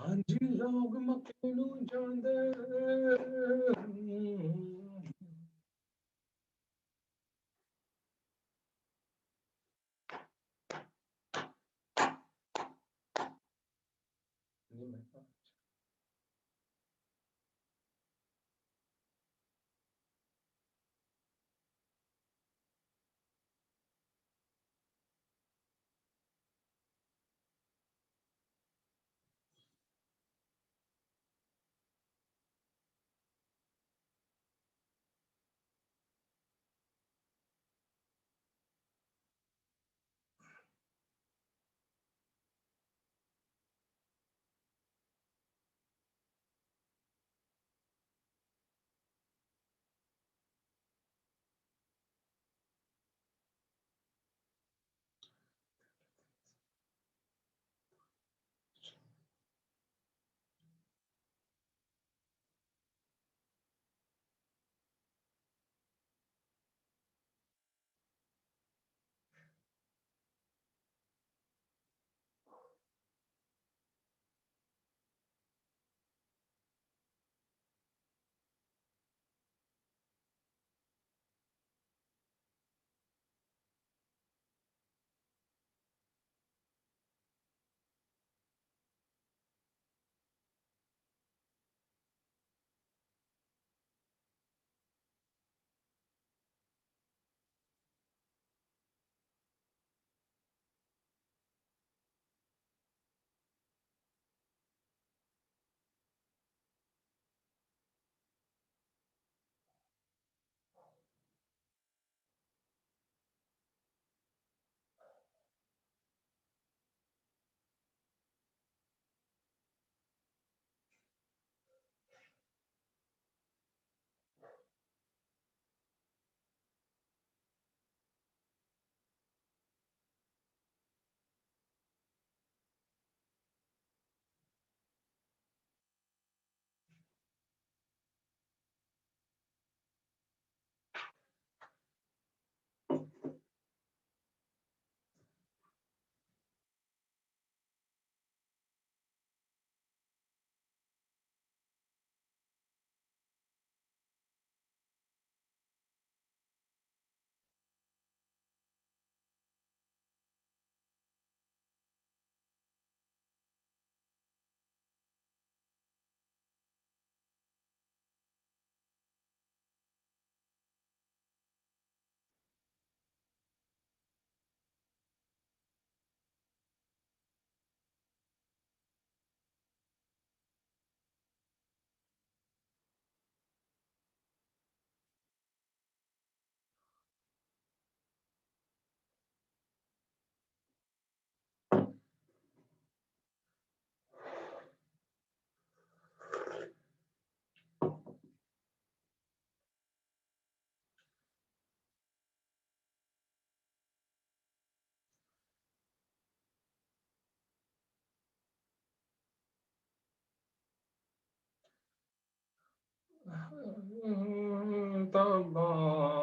ਹਾਂਜੀ ਲੋਕ ਮੱਕੇ ਨੂੰ ਜਾਂਦੇ ਨਹੀਂ ਮੈਂ ਤਾਂ ਤਬਾਹ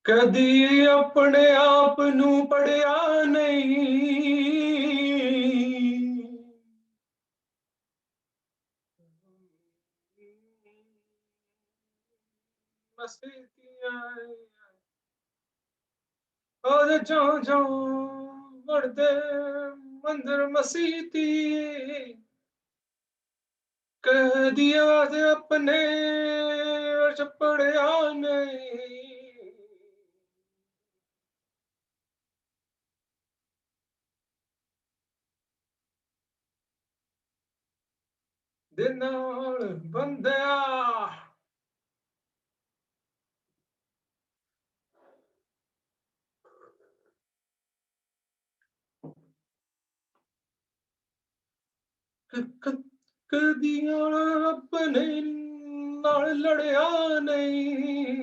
ਕਦੀ ਆਪਣੇ ਆਪ ਨੂੰ ਪੜਿਆ ਨਹੀਂ ਮਸੀਤੀਆਂ और जो जो बढ़ते मंदिर मसीती कह दिया थे अपने पढ़िया नहीं दे नाल बंदिया कदिया अपने नाल लड़िया नहीं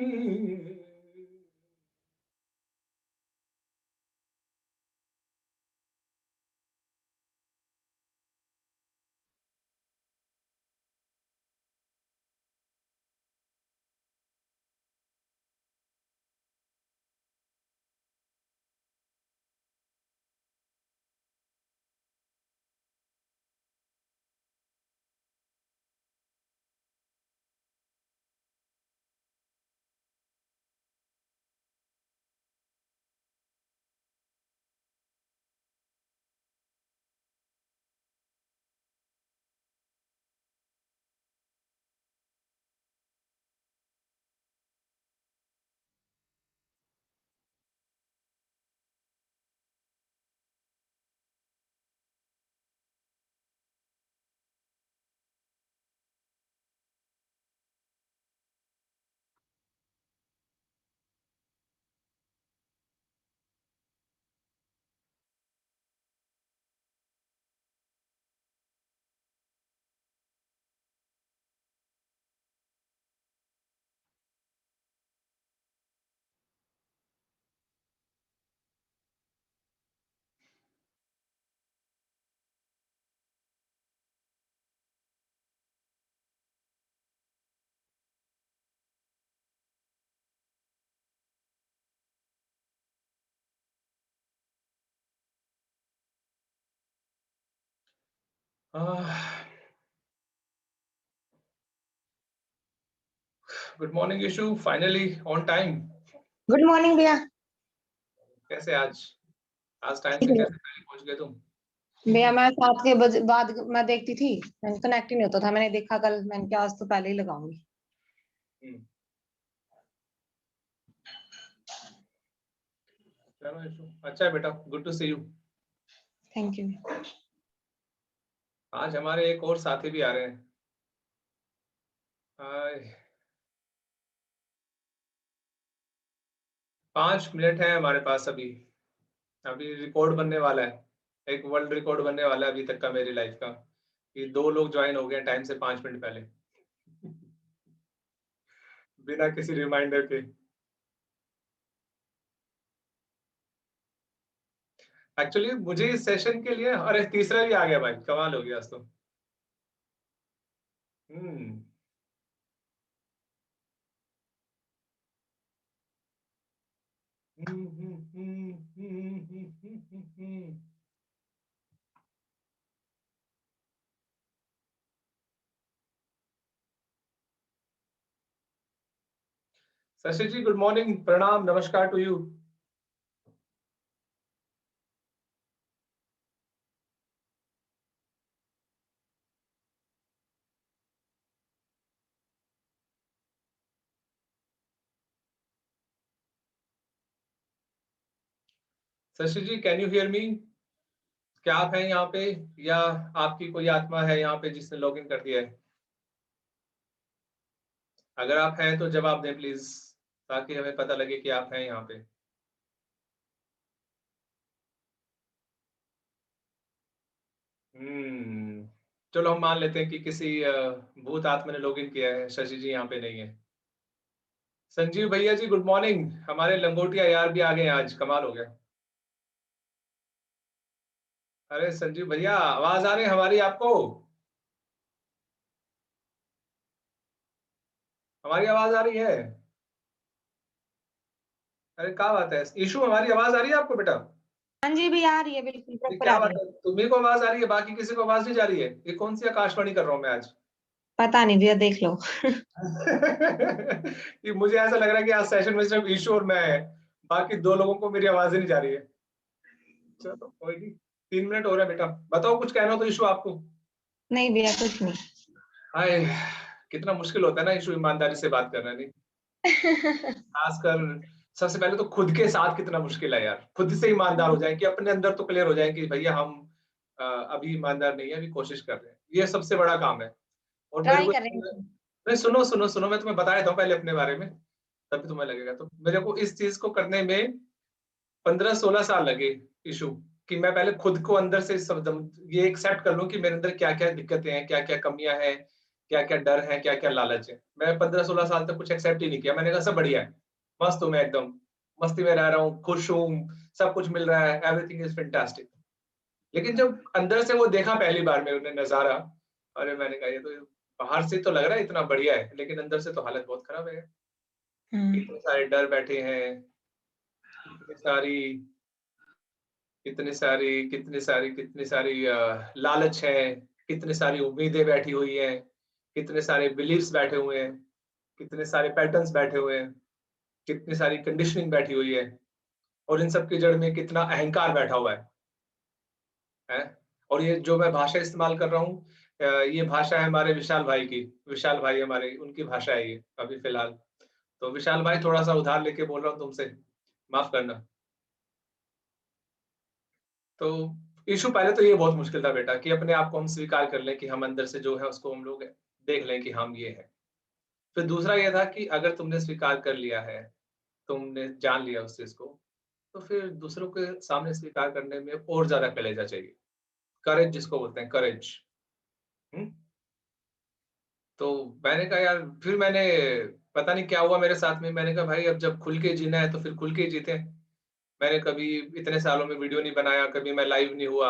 good morning Yashu, finally on time. Good morning भैया। कैसे आज टाइम ठीक से है कैसे पहले पहुंच गए तुम? भैया, मैं 7 के बजे बाद मैं देखती थी, मैंने कनेक्ट ही नहीं होता था। मैंने देखा कल, मैंने कहा आज तो पहले ही लगाऊंगी। हम्म, चलो यशु, अच्छा है बेटा, good to see you. Thank you. आज हमारे एक और साथी भी आ रहे हैं। हाय, 5 मिनट है हमारे पास अभी। अभी रिकॉर्ड बनने वाला है, एक वर्ल्ड रिकॉर्ड बनने वाला है अभी तक का मेरी लाइफ का, कि 2 लोग ज्वाइन हो गए टाइम से 5 मिनट पहले, बिना किसी रिमाइंडर के। एक्चुअली मुझे इस सेशन के लिए, अरे तीसरा भी आ गया भाई, कमाल हो गया आज तो। हम्म शशि जी, गुड मॉर्निंग, प्रणाम, नमस्कार to you. Shashi ji, can you hear me? क्या आप हैं यहाँ पे, या आपकी कोई आत्मा है यहाँ पे जिसने लॉग इन कर दिया है? अगर आप हैं तो जवाब दें प्लीज, ताकि हमें पता लगे कि आप हैं यहाँ पे। हम्म चलो हम मान लेते हैं कि किसी भूत आत्मा ने लॉग इन किया है, शशि जी यहाँ पे नहीं है। संजीव भैया जी, गुड मॉर्निंग, हमारे लंगोटिया यार भी आ गए हैं आज, कमाल हो गया। अरे संजीव भैया, आवाज आ रही है हमारी आपको? हमारी आवाज आ रही है? अरे क्या बात है इशू, हमारी आवाज आ रही है आपको बेटा? हाँ जी भैया, आ रही है, बिल्कुल ये प्रॉपर क्या आ बात रही है। है, तुम्ही को आवाज आ रही है, बाकी किसी को आवाज नहीं जा रही है? ये कौन सी आकाशवाणी कर रहा हूँ मैं आज? पता नहीं भैया, देख लो। ये मुझे ऐसा लग रहा है कि आज सेशन में सिर्फ इशू और मैं है, बाकी 2 लोगों को मेरी आवाज ही नहीं जा रही है। चलो कोई नहीं, 3 मिनट हो रहा है बेटा, बताओ कुछ कहना हो तो इशू आपको। नहीं भैया, कुछ नहीं। हाय, कितना मुश्किल होता है ना इशू, ईमानदारी से बात करना। नहीं, खासकर सबसे पहले तो खुद के साथ कितना मुश्किल है यार, खुद से ईमानदार हो जाए कि अपने अंदर तो क्लियर हो जाए कि भैया हम अभी ईमानदार नहीं है, अभी कोशिश कर रहे हैं, ये सबसे बड़ा काम है। और मेरे ट्राई को, कर रहे हैं। नहीं सुनो सुनो सुनो, मैं तुम्हें बता देता हूँ पहले अपने बारे में, तभी तुम्हें लगेगा। तो मेरे को इस चीज को करने में 15-16 साल लगे इशू, कि मैं पहले खुद को अंदर से सब ये एक्सेप्ट कर लूं कि मेरे अंदर क्या क्या दिक्कतें हैं, क्या क्या कमियां हैं, क्या क्या डर है, क्या क्या लालच है। मैं 15-16 साल तक कुछ एक्सेप्ट ही नहीं किया, मैंने कहा सब बढ़िया है, मस्त हूं मैं एकदम, मस्ती में रह रहा हूँ, खुश हूँ, सब कुछ मिल रहा है, एवरीथिंग इज फैंटास्टिक। लेकिन जब अंदर से वो देखा पहली बार में उन्हें नजारा, अरे मैंने कहा ये तो बाहर से तो लग रहा है इतना बढ़िया है, लेकिन अंदर से तो हालत बहुत खराब है। इतने सारे डर बैठे हैं, इतनी सारी कितनी सारी लालच है, कितनी सारी उम्मीदें बैठी हुई हैं, कितने सारे बिलीफ्स बैठे हुए हैं, कितने सारे पैटर्न्स बैठे हुए हैं, कितनी सारी कंडीशनिंग बैठी हुई है, और इन सब की जड़ में कितना अहंकार बैठा हुआ है? और ये जो मैं भाषा इस्तेमाल कर रहा हूँ, ये भाषा है हमारे विशाल भाई की, विशाल भाई हमारे, उनकी भाषा है ये अभी फिलहाल। तो विशाल भाई, थोड़ा सा उधार लेके बोल रहा हूँ तुमसे, माफ करना। तो इशू पहले तो ये बहुत मुश्किल था बेटा, कि अपने आप को हम स्वीकार कर लें कि हम अंदर से जो है उसको हम लोग देख लें कि हम ये हैं। फिर दूसरा ये था कि अगर तुमने स्वीकार कर लिया है, तुमने जान लिया उस चीज को, तो फिर दूसरों के सामने स्वीकार करने में और ज्यादा कलेजा चाहिए, करेज जिसको बोलते हैं, करेज। तो मैंने कहा यार, फिर मैंने, पता नहीं क्या हुआ मेरे साथ में, मैंने कहा भाई अब जब खुल के जीना है तो फिर खुल के ही जीते। मैंने कभी इतने सालों में वीडियो नहीं बनाया, कभी मैं लाइव नहीं हुआ,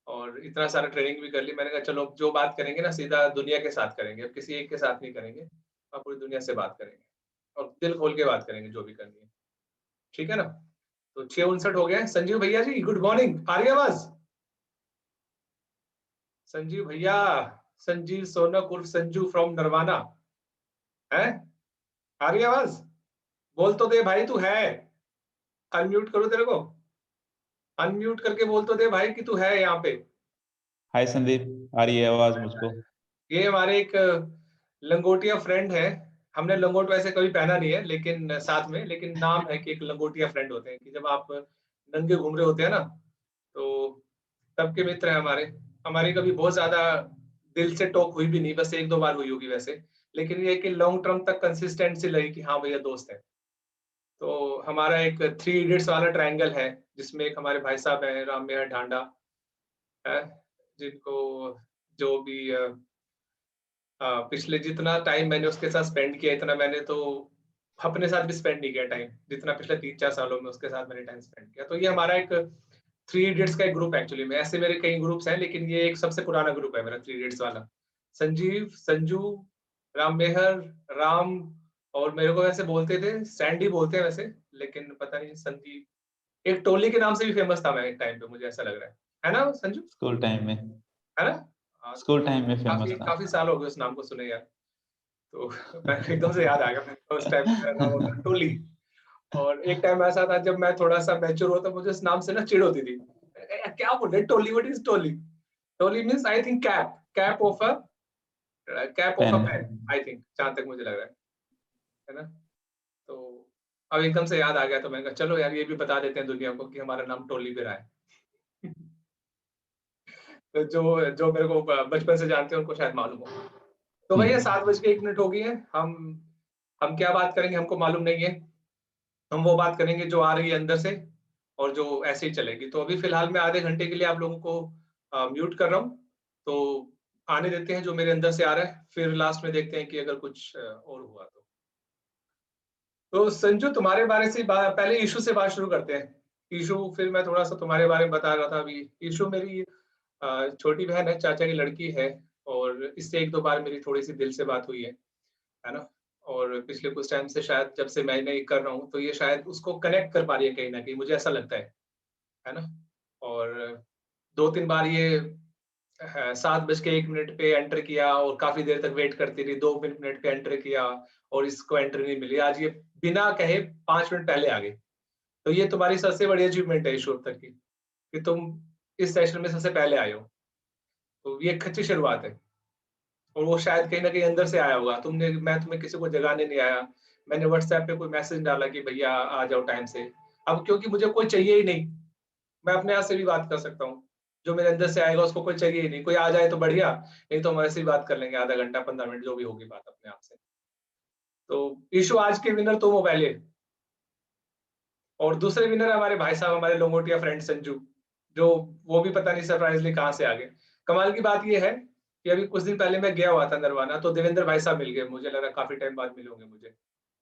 और इतना सारा ट्रेनिंग भी कर ली। मैंने कहा चलो जो बात करेंगे ना, सीधा दुनिया के साथ करेंगे, अब किसी एक के साथ नहीं करेंगे, अब पूरी दुनिया से बात करेंगे, और दिल खोल के बात करेंगे जो भी करनी है। ठीक है ना? तो 6:59 हो गए। संजीव भैया जी, गुड मॉर्निंग, आ रही है आवाज? संजीव भैया, संजीव सोनक उर्फ संजू फ्रॉम नरवाना है। आ रही है आवाज? बोल तो दे भाई तू है। अनम्यूट करो तेरे को, अनम्यूट करके बोल तो दे भाई कि तू है यहाँ पे। हाय संदीप, आ रही है आवाज मुझको। ये हमारे एक लंगोटिया फ्रेंड है। हमने लंगोट वैसे कभी पहना नहीं है लेकिन साथ में, लेकिन नाम है कि एक लंगोटिया फ्रेंड होते हैं कि जब आप नंगे घूम रहे होते हैं ना, तो तब के मित्र हैं हमारे। हमारी कभी बहुत ज्यादा दिल से टॉक हुई भी नहीं, बस एक दो बार हुई होगी वैसे, लेकिन ये कि लॉन्ग टर्म तक कंसिस्टेंसी लगी कि हाँ भैया दोस्त है। तो हमारा एक 3 इडियट्स वाला ट्रायंगल है जिसमें एक हमारे भाई साहब हैं राम मेहर ढांडा है, जिनको जो भी पिछले जितना टाइम मैंने उसके साथ स्पेंड किया इतना मैंने तो अपने साथ भी स्पेंड नहीं किया टाइम, जितना पिछले 3-4 सालों में उसके साथ मैंने टाइम स्पेंड किया। तो ये हमारा एक 3 इडियट्स का एक ग्रुप एक्चुअली में, ऐसे मेरे कई ग्रुप्स हैं लेकिन ये एक सबसे पुराना ग्रुप है मेरा 3 इडियट्स वाला। संजीव, संजू, राम मेहर, राम, और मेरे को वैसे बोलते थे सैंडी बोलते हैं वैसे, लेकिन पता नहीं संदीप, एक टोली के नाम से भी फेमस था मैं एक टाइम पे, मुझे ऐसा लग रहा है ना संजू? स्कूल टाइम में, है ना? हाँ, स्कूल टाइम में फेमस काफी था। काफी साल हो गए उस नाम को सुने यार। तो मैं एकदम से याद आ गया, मैं उस टाइम मेरा नाम होता था टोली। और एक टाइम ऐसा था जब मैं थोड़ा सा मैच्योर हुआ तो मुझे उस नाम से ना चिढ़ होती थी। क्या बोल रहे टोली, व्हाट इज टोली? टोली means I think cap, cap of a pen, I think, जहां तक मुझे लग रहा है ना? तो अब एकदम से याद आ गया तो मैंने कहा चलो यार ये भी बता देते हैं दुनिया को कि हमारा नाम टोली भी रहा है। तो जो जो मेरे को बचपन से जानते हैं उनको शायद मालूम हो। तो भैया 7:01 हो गई है। हम क्या बात करेंगे हमको मालूम नहीं है। हम वो बात करेंगे जो आ रही है अंदर से और जो ऐसे ही चलेगी। तो अभी फिलहाल मैं आधे घंटे के लिए आप लोगों को म्यूट कर रहा हूँ, तो आने देते हैं जो मेरे अंदर से आ रहा है, फिर लास्ट में देखते हैं कि अगर कुछ और हुआ तो संजू तुम्हारे बारे से पहले ईशू से बात शुरू करते हैं। ईशू, फिर मैं थोड़ा सा तुम्हारे बारे में बता रहा था अभी। ईशू मेरी छोटी बहन है, चाचा की लड़की है, और इससे एक दो बार मेरी थोड़ी सी दिल से बात हुई है ना? और पिछले कुछ टाइम से शायद जब से मैं नहीं कर रहा हूँ तो ये शायद उसको कनेक्ट कर पा रही है कहीं ना कहीं, मुझे ऐसा लगता है ना? और 2-3 बार ये 7:01 पे एंटर किया और काफी देर तक वेट करती रही, 2 मिनट पे एंटर किया और इसको एंट्री नहीं मिली। आज ये बिना कहे 5 मिनट पहले आ गई। तो ये तुम्हारी सबसे बड़ी अचीवमेंट है ईश्वर तक की, कि तुम इस सेशन में सबसे पहले आए हो। तो ये एक अच्छी शुरुआत है, और वो शायद कहीं ना कहीं अंदर से आया होगा। मैं तुम्हें किसी को जगाने नहीं आया। मैंने व्हाट्सएप पे कोई मैसेज डाला कि भैया आ जाओ टाइम से। अब क्योंकि मुझे कोई चाहिए ही नहीं, मैं अपने आप से भी बात कर सकता हूँ। जो मेरे अंदर से आएगा उसको कोई चाहिए ही नहीं। कोई आ जाए तो बढ़िया, नहीं तो हम ऐसे ही बात कर लेंगे आधा घंटा 15 मिनट, जो भी होगी बात अपने आप से। तो ईशु, आज के विनर तुम हो पहले, और दूसरे विनर हमारे भाई साहब, हमारे लोंगोटिया फ्रेंड संजू, जो वो भी पता नहीं सरप्राइजली कहाँ से आ गए। कमाल की बात ये है कि अभी कुछ दिन पहले मैं गया हुआ था नरवाना, तो देवेंद्र भाई साहब मिल गए। मुझे लगा काफी टाइम बाद मिले होंगे मुझे,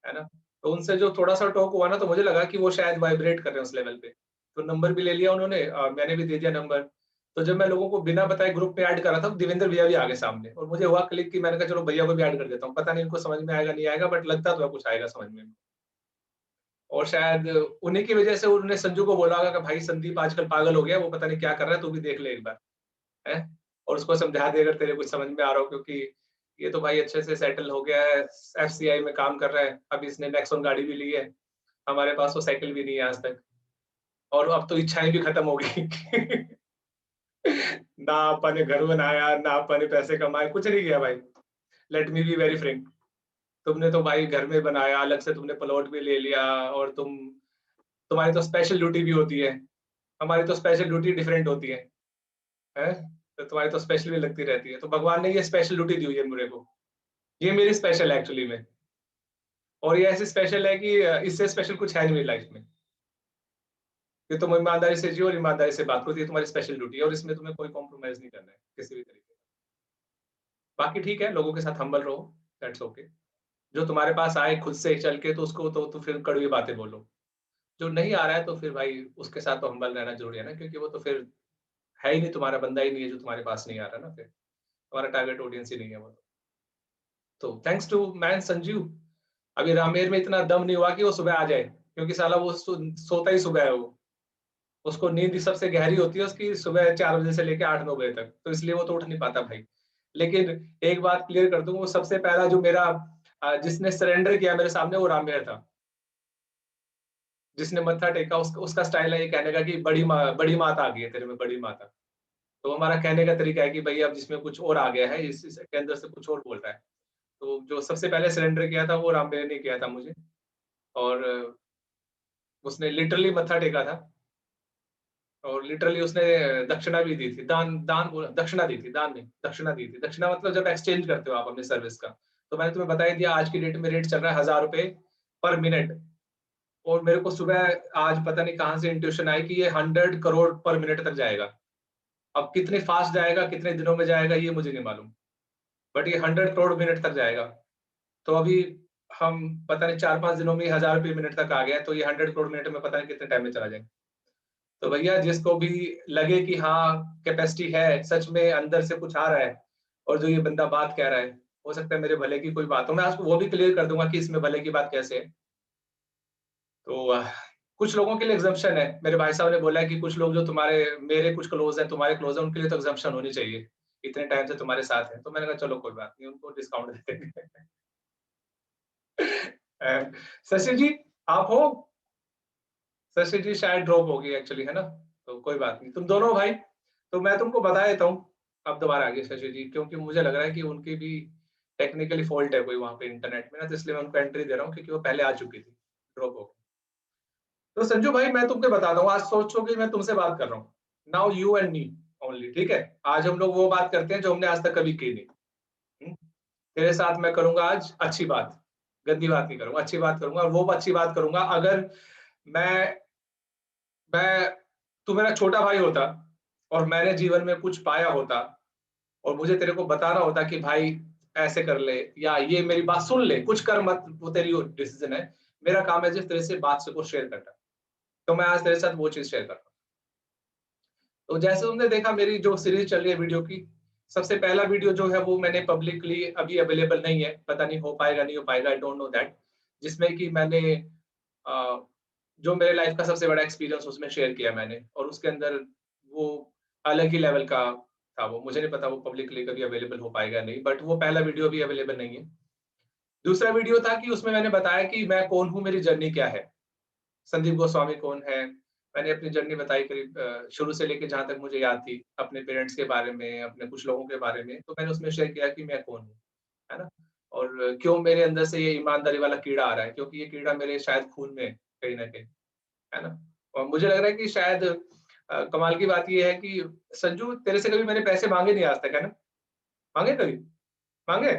है ना? तो उनसे जो थोड़ा सा टॉक हुआ ना, तो मुझे लगा कि वो शायद वाइब्रेट कर रहे हैं उस लेवल पे। तो नंबर भी ले लिया उन्होंने, मैंने भी दे दिया नंबर। तो जब मैं लोगों को बिना बताए ग्रुप में ऐड कर रहा था, तो देवेंद्र भैया भी आ गए सामने, और मुझे हुआ क्लिक कि मैंने कहा चलो भैया को भी ऐड कर देता हूँ। पता नहीं इनको समझ में आएगा नहीं आएगा, बट लगता तो है कुछ आएगा समझ में। और शायद उन्हीं की वजह से उन्होंने संजू को बोला होगा कि भाई संदीप आजकल पागल हो गया, वो पता नहीं क्या कर रहा है, तू भी देख ले एक बार, है? और उसको समझा दे अगर तेरे कुछ समझ में आ रहा हो, क्योंकि ये तो भाई अच्छे से सेटल हो गया है, एफसीआई में काम कर रहा है, अभी इसने नेक्सॉन गाड़ी भी ली है। हमारे पास तो साइकिल भी नहीं है आज तक, और अब तो इच्छाएं भी खत्म हो गई। ना अपन ने घर बनाया, ना अपन ने पैसे कमाए, कुछ नहीं किया भाई। Let me be very Frank. तुमने तो भाई घर में बनाया, अलग से तुमने प्लॉट भी ले लिया, और तुम्हारी तो स्पेशल ड्यूटी भी होती है। हमारी तो स्पेशल ड्यूटी डिफरेंट होती है? तो तुम्हारी तो स्पेशल भी लगती रहती है। तो भगवान ने ये स्पेशल ड्यूटी दी हुई है मेरे को, ये मेरी स्पेशल है एक्चुअली में। और ये ऐसी स्पेशल है कि इससे स्पेशल कुछ है नहीं मेरी लाइफ में, कि तुम ईमानदारी से जियो और ईमानदारी से बात करो। ये तुम्हारी स्पेशल ड्यूटी है, और इसमें तुम्हें कोई कॉम्प्रोमाइज नहीं करना है किसी भी तरीके का। बाकी ठीक है, लोगों के साथ हम्बल रहो, दैट्स ओके। जो तुम्हारे पास आए खुद से चल के, तो उसको तो फिर कड़वी बातें बोलो। जो नहीं आ रहा है तो फिर भाई उसके साथ तो हम्बल रहना जरूरी है ना, क्योंकि वो तो फिर है ही नहीं, तुम्हारा बंदा ही नहीं है जो तुम्हारे पास नहीं आ रहा ना, फिर तुम्हारा टारगेट ऑडियंस ही नहीं है वो। तो थैंक्स टू मैन संजीव, अभी रामेर में इतना दम नहीं हुआ कि वो सुबह आ जाए, क्योंकि साला वो सोता ही सुबह है वो। उसको नींद सबसे गहरी होती है उसकी सुबह 4 बजे से लेके 8-9 बजे तक, तो इसलिए वो तो उठ नहीं पाता भाई। लेकिन एक बात क्लियर कर दूँ, वो सबसे पहला जो मेरा जिसने सरेंडर किया मेरे सामने वो रामवीर था। जिसने मत्था टेका उसका स्टाइल है ये कहने का कि बड़ी मात आ गई है तेरे में, बड़ी माता। तो हमारा कहने का तरीका है कि भई अब जिसमें कुछ और आ गया है, इसके अंदर से कुछ और बोल रहा है। तो जो सबसे पहले सरेंडर किया था वो रामवीर ने किया था मुझे, और उसने लिटरली मत्था टेका था, और लिटरली उसने दक्षिणा भी दी थी। दान दान बोला, दक्षिणा दी थी, दान नहीं, दक्षिणा दी थी। दक्षिणा मतलब जब एक्सचेंज करते हो आप अपनी सर्विस का। तो मैंने तुम्हें बता ही दिया, आज की डेट में रेट चल रहा है ₹1000 पर मिनट, और मेरे को सुबह आज पता नहीं कहाँ से इंट्यूशन आई कि ये 100 करोड़ पर मिनट तक जाएगा। अब कितने फास्ट जाएगा, कितने दिनों में जाएगा, ये मुझे नहीं मालूम, बट ये 100 करोड़ मिनट तक जाएगा। तो अभी हम पता नहीं 4-5 दिनों में ₹1000 मिनट तक आ गया, तो ये 100 करोड़ मिनट में पता नहीं कितने टाइम में चला जाएगा। तो भैया जिसको भी लगे कि हाँ कैपेसिटी है, सच में अंदर से कुछ आ रहा है, और जो ये बंदा बात कह रहा है, हो सकता है मेरे भले की कोई बात हो। मैं आपको वो भी क्लियर कर दूंगा कि इसमें भले की बात कैसे है। तो कुछ लोगों के लिए एग्जम्पशन है। मेरे भाई साहब ने बोला है कि कुछ लोग जो तुम्हारे मेरे कुछ क्लोज हैं, तुम्हारे क्लोज हैं, उनके लिए तो एग्जम्पशन होनी चाहिए, इतने टाइम से तुम्हारे साथ है। तो मैंने कहा चलो कोई बात नहीं, उनको डिस्काउंट दे देंगे। शशि जी आप हो? शशि जी शायद ड्रॉप होगी एक्चुअली, है ना? तो कोई बात नहीं, तुम दोनों भाई। तो मैं तुमको बता देता हूँ, अब दोबारा आ गए शशि जी, क्योंकि मुझे लग रहा है कि उनकी भी टेक्निकली फॉल्ट है कोई वहां पे इंटरनेट में ना, तो इसलिए मैं उनको एंट्री दे रहा हूँ, क्योंकि वो पहले आ चुकी थी, ड्रॉप हो। तो संजू भाई मैं तुमको बताता हूँ, आज सोचो कि मैं तुमसे बात कर रहा हूँ, now you and me only, ठीक है? आज हम लोग वो बात करते हैं जो हमने आज तक कभी की नहीं। हम्म? तेरे साथ मैं करूंगा आज अच्छी बात, गंदी बात नहीं करूंगा, अच्छी बात करूंगा, और वो अच्छी बात करूंगा अगर मैं मैं तू मेरा छोटा भाई होता और मैंने जीवन में कुछ पाया होता, और मुझे तेरे को बताना होता कि भाई ऐसे कर ले, या ये मेरी बात सुन ले, कुछ कर मत, वो तेरी डिसीजन है। मेरा काम है जिस तेरे से बात से को शेयर करना, तो मैं आज तेरे साथ वो चीज शेयर कर रहा हूँ। तो जैसे तुमने देखा मेरी जो सीरीज चल रही है वीडियो की, सबसे पहला वीडियो जो है वो मैंने पब्लिकली अभी अवेलेबल नहीं है, पता नहीं हो पाएगा नहीं हो पाएगा, आई डोंट नो दैट, जिसमें कि मैंने जो मेरे लाइफ का सबसे बड़ा एक्सपीरियंस उसमें शेयर किया मैंने, और उसके अंदर वो अलग ही लेवल का था। वो मुझे नहीं पता वो पब्लिकली कभी अवेलेबल हो पाएगा नहीं, बट वो पहला वीडियो भी अवेलेबल नहीं है। दूसरा वीडियो था कि उसमें मैंने बताया कि मैं कौन हूँ, मेरी जर्नी क्या है, संदीप गोस्वामी कौन है। मैंने अपनी जर्नी बताई करीब शुरू से लेके जहाँ तक मुझे याद थी, अपने पेरेंट्स के बारे में, अपने कुछ लोगों के बारे में, तो मैंने उसमें शेयर किया कि मैं कौन हूँ, है ना? और क्यों मेरे अंदर से ये ईमानदारी वाला कीड़ा आ रहा है, क्योंकि ये कीड़ा मेरे शायद खून में कहीं न कहीं, है ना? और मुझे लग रहा है कि शायद कमाल की बात ये है कि संजू तेरे से कभी मैंने पैसे माँगे नहीं आज तक, है ना? माँगे कभी? माँगे?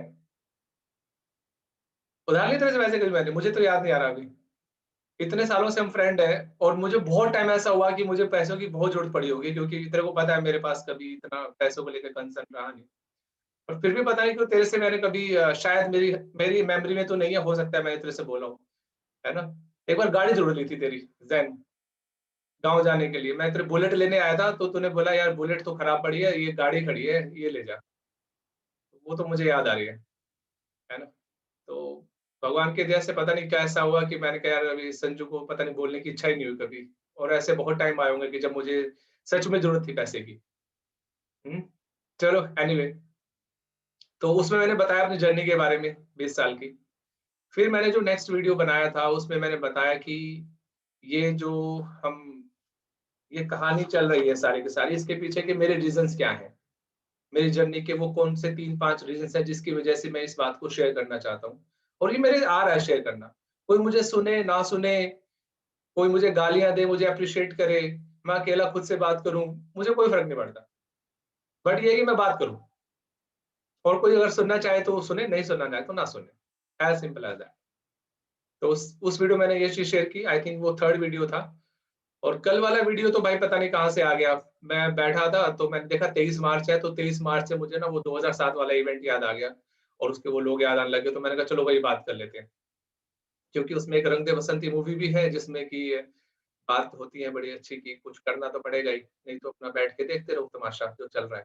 उधार लिए तेरे से पैसे कभी मैंने? मुझे तो याद नहीं आ रहा अभी। इतने सालों से हम फ्रेंड हैं, और मुझे बहुत टाइम ऐसा हुआ कि मुझे पैसों की बहुत जरूरत पड़ी होगी, क्योंकि तेरे को पता है मेरे पास कभी इतना पैसों को लेकर कंसर्न रहा नहीं। और फिर भी पता नहीं क्यों तेरे से मैंने कभी शायद मेरी मेरी मेमोरी में तो नहीं है, हो सकता है मैंने तेरे से बोला हूँ, है ना? एक बार गाड़ी जरूर ली थी तेरी, जैन, गाँव जाने के लिए। मैं तेरे बुलेट लेने आया था, तो तूने बोला यार बुलेट तो खराब पड़ी है, ये गाड़ी खड़ी है, ये ले जा। वो तो मुझे याद आ रही है ना? तो भगवान की दया से पता नहीं क्या ऐसा हुआ कि मैंने कहा यार अभी संजू को पता नहीं बोलने की इच्छा ही नहीं हुई कभी। और ऐसे बहुत टाइम आए होंगे कि जब मुझे सच में जरूरत थी पैसे की। चलो एनीवे, तो उसमें मैंने बताया अपनी जर्नी के बारे में 20 साल की। फिर मैंने जो नेक्स्ट वीडियो बनाया था उसमें मैंने बताया कि ये जो हम ये कहानी चल रही है सारी की सारी, इसके पीछे के मेरे रीजंस क्या हैं, मेरी जर्नी के वो कौन से 3-5 रीजंस हैं जिसकी वजह से मैं इस बात को शेयर करना चाहता हूँ। और ये मेरे आ रहा है शेयर करना, कोई मुझे सुने ना सुने, कोई मुझे गालियां दे, मुझे अप्रिशिएट करे, मैं अकेला खुद से बात करूं, मुझे कोई फर्क नहीं पड़ता। बट ये है कि मैं बात करूं, और कोई अगर सुनना चाहे तो वो सुने, नहीं सुनना चाहे तो ना सुने, एज सिंपल एज दैट। तो उस वीडियो मैंने ये चीज शेयर की, आई थिंक वो थर्ड वीडियो था। और कल वाला वीडियो तो भाई पता नहीं कहाँ से आ गया। मैं बैठा था तो मैंने देखा 23 मार्च है, तो 23 मार्च से मुझे ना वो 2007 वाला इवेंट याद आ गया, और उसके वो लोग याद आने लगे, तो मैंने कहा चलो वही बात कर लेते हैं। क्योंकि उसमें एक रंग दे बसंती मूवी भी है, जिसमें कि बात होती है बड़ी अच्छी कि कुछ करना तो पड़ेगा ही, नहीं तो अपना बैठ के देखते रहो तमाशा जो चल रहा है,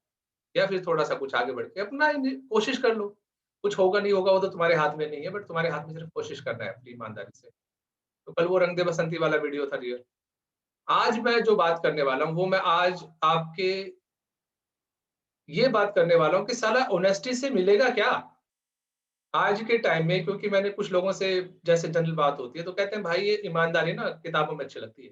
या फिर थोड़ा सा कुछ आगे बढ़ के अपना कोशिश कर लो। कुछ होगा नहीं होगा वो तो तुम्हारे हाथ में नहीं है, बट तुम्हारे हाथ में सिर्फ कोशिश करना है अपनी ईमानदारी से। तो कल वो रंग दे बसंती वाला वीडियो था रियल। आज मैं जो बात करने वाला हूँ वो मैं आज आपके ये बात करने वाला हूँ कि साला ऑनेस्टी से मिलेगा क्या आज के टाइम में। क्योंकि मैंने कुछ लोगों से जैसे जनरल बात होती है तो कहते हैं भाई ये ईमानदारी ना किताबों में अच्छी लगती है,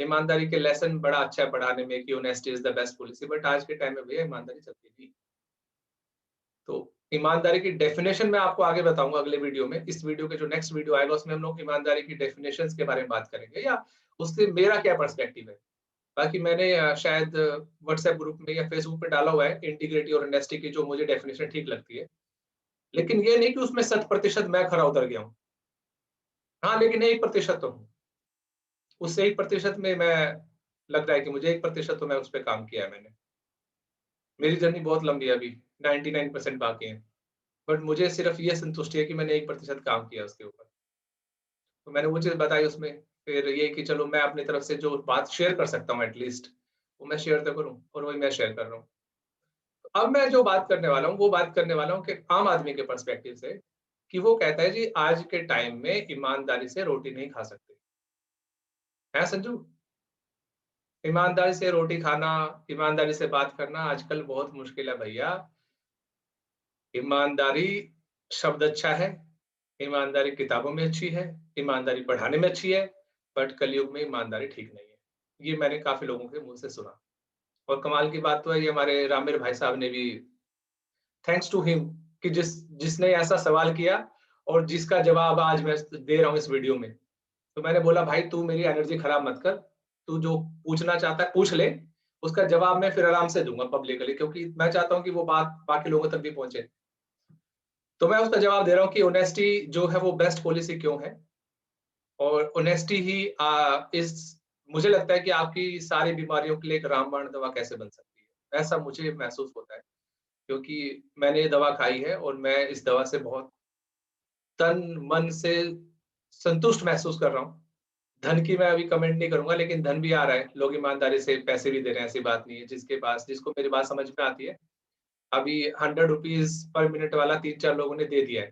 ईमानदारी के लेसन बड़ा अच्छा है पढ़ाने में कि honesty is the best policy, but आज के टाइम में भैया ईमानदारी चलती नहीं। तो ईमानदारी की डेफिनेशन मैं आपको आगे बताऊंगा अगले वीडियो में। इस वीडियो के जो नेक्स्ट वीडियो आएगा उसमें हम लोग ईमानदारी की डेफिनेशंस के बारे में बात करेंगे या उससे मेरा क्या पर्सपेक्टिव है। बाकी मैंने शायद व्हाट्सएप ग्रुप में या फेसबुक पे डाला हुआ है इंटीग्रिटी और ऑनेस्टी की जो मुझे डेफिनेशन ठीक लगती है, लेकिन ये नहीं कि उसमें 100% मैं खरा उतर गया हूँ। हाँ, लेकिन 1% तो हूँ। उस 1% में मैं लग रहा है कि मुझे 1% तो मैं उस पर काम किया है मैंने। मेरी जर्नी बहुत लंबी है, अभी 99% बाकी है, बट मुझे सिर्फ ये संतुष्टि है कि मैंने 1% काम किया उसके ऊपर। तो मैंने वो चीज़ बताई उसमें, फिर ये कि चलो मैं अपनी तरफ से जो बात शेयर कर सकता हूँ एटलीस्ट, वो मैं शेयर तो करूँ और वही मैं शेयर कर रहा हूँ। तो अब मैं जो बात करने वाला हूँ, वो बात करने वाला हूँ कि आम आदमी के पर्सपेक्टिव से, कि वो कहता है जी आज के टाइम में ईमानदारी से रोटी नहीं खा सकते। हैं संजू? ईमानदारी से रोटी खाना, ईमानदारी से बात करना आजकल बहुत मुश्किल है भैया। ईमानदारी शब्द अच्छा है, ईमानदारी किताबों में अच्छी है, ईमानदारी पढ़ाने में अच्छी है, बट कलयुग में ईमानदारी ठीक नहीं है। ये मैंने काफ़ी लोगों के मुँह से सुना और कमाल की बात तो है ये हमारे रामिर भाई साहब ने भी, थैंक्स टू हिम, कि जिसने ऐसा सवाल किया और जिसका जवाब आज मैं दे रहा हूँ इस वीडियो में। तो मैंने बोला भाई तू मेरी एनर्जी खराब मत कर, तू जो पूछना चाहता है पूछ ले, उसका जवाब मैं फिर आराम से दूँगा पब्लिकली, क्योंकि मैं चाहता हूँ कि वो बात बाकी लोगों तक भी पहुँचे। तो मैं उसका जवाब दे रहा हूँ कि ऑनेस्टी जो है वो बेस्ट पॉलिसी क्यों है और ऑनेस्टी ही इस मुझे लगता है कि आपकी सारी बीमारियों के लिए एक रामबाण दवा कैसे बन सकती है। ऐसा मुझे महसूस होता है, क्योंकि मैंने ये दवा खाई है और मैं इस दवा से बहुत तन मन से संतुष्ट महसूस कर रहा हूँ। धन की मैं अभी कमेंट नहीं करूँगा, लेकिन धन भी आ रहा है, लोग ईमानदारी से पैसे भी दे रहे हैं, ऐसी बात नहीं है। जिसके पास जिसको मेरी बात समझ में आती है, अभी 100 रुपीज़ पर मिनट वाला 3-4 लोगों ने दे दिया है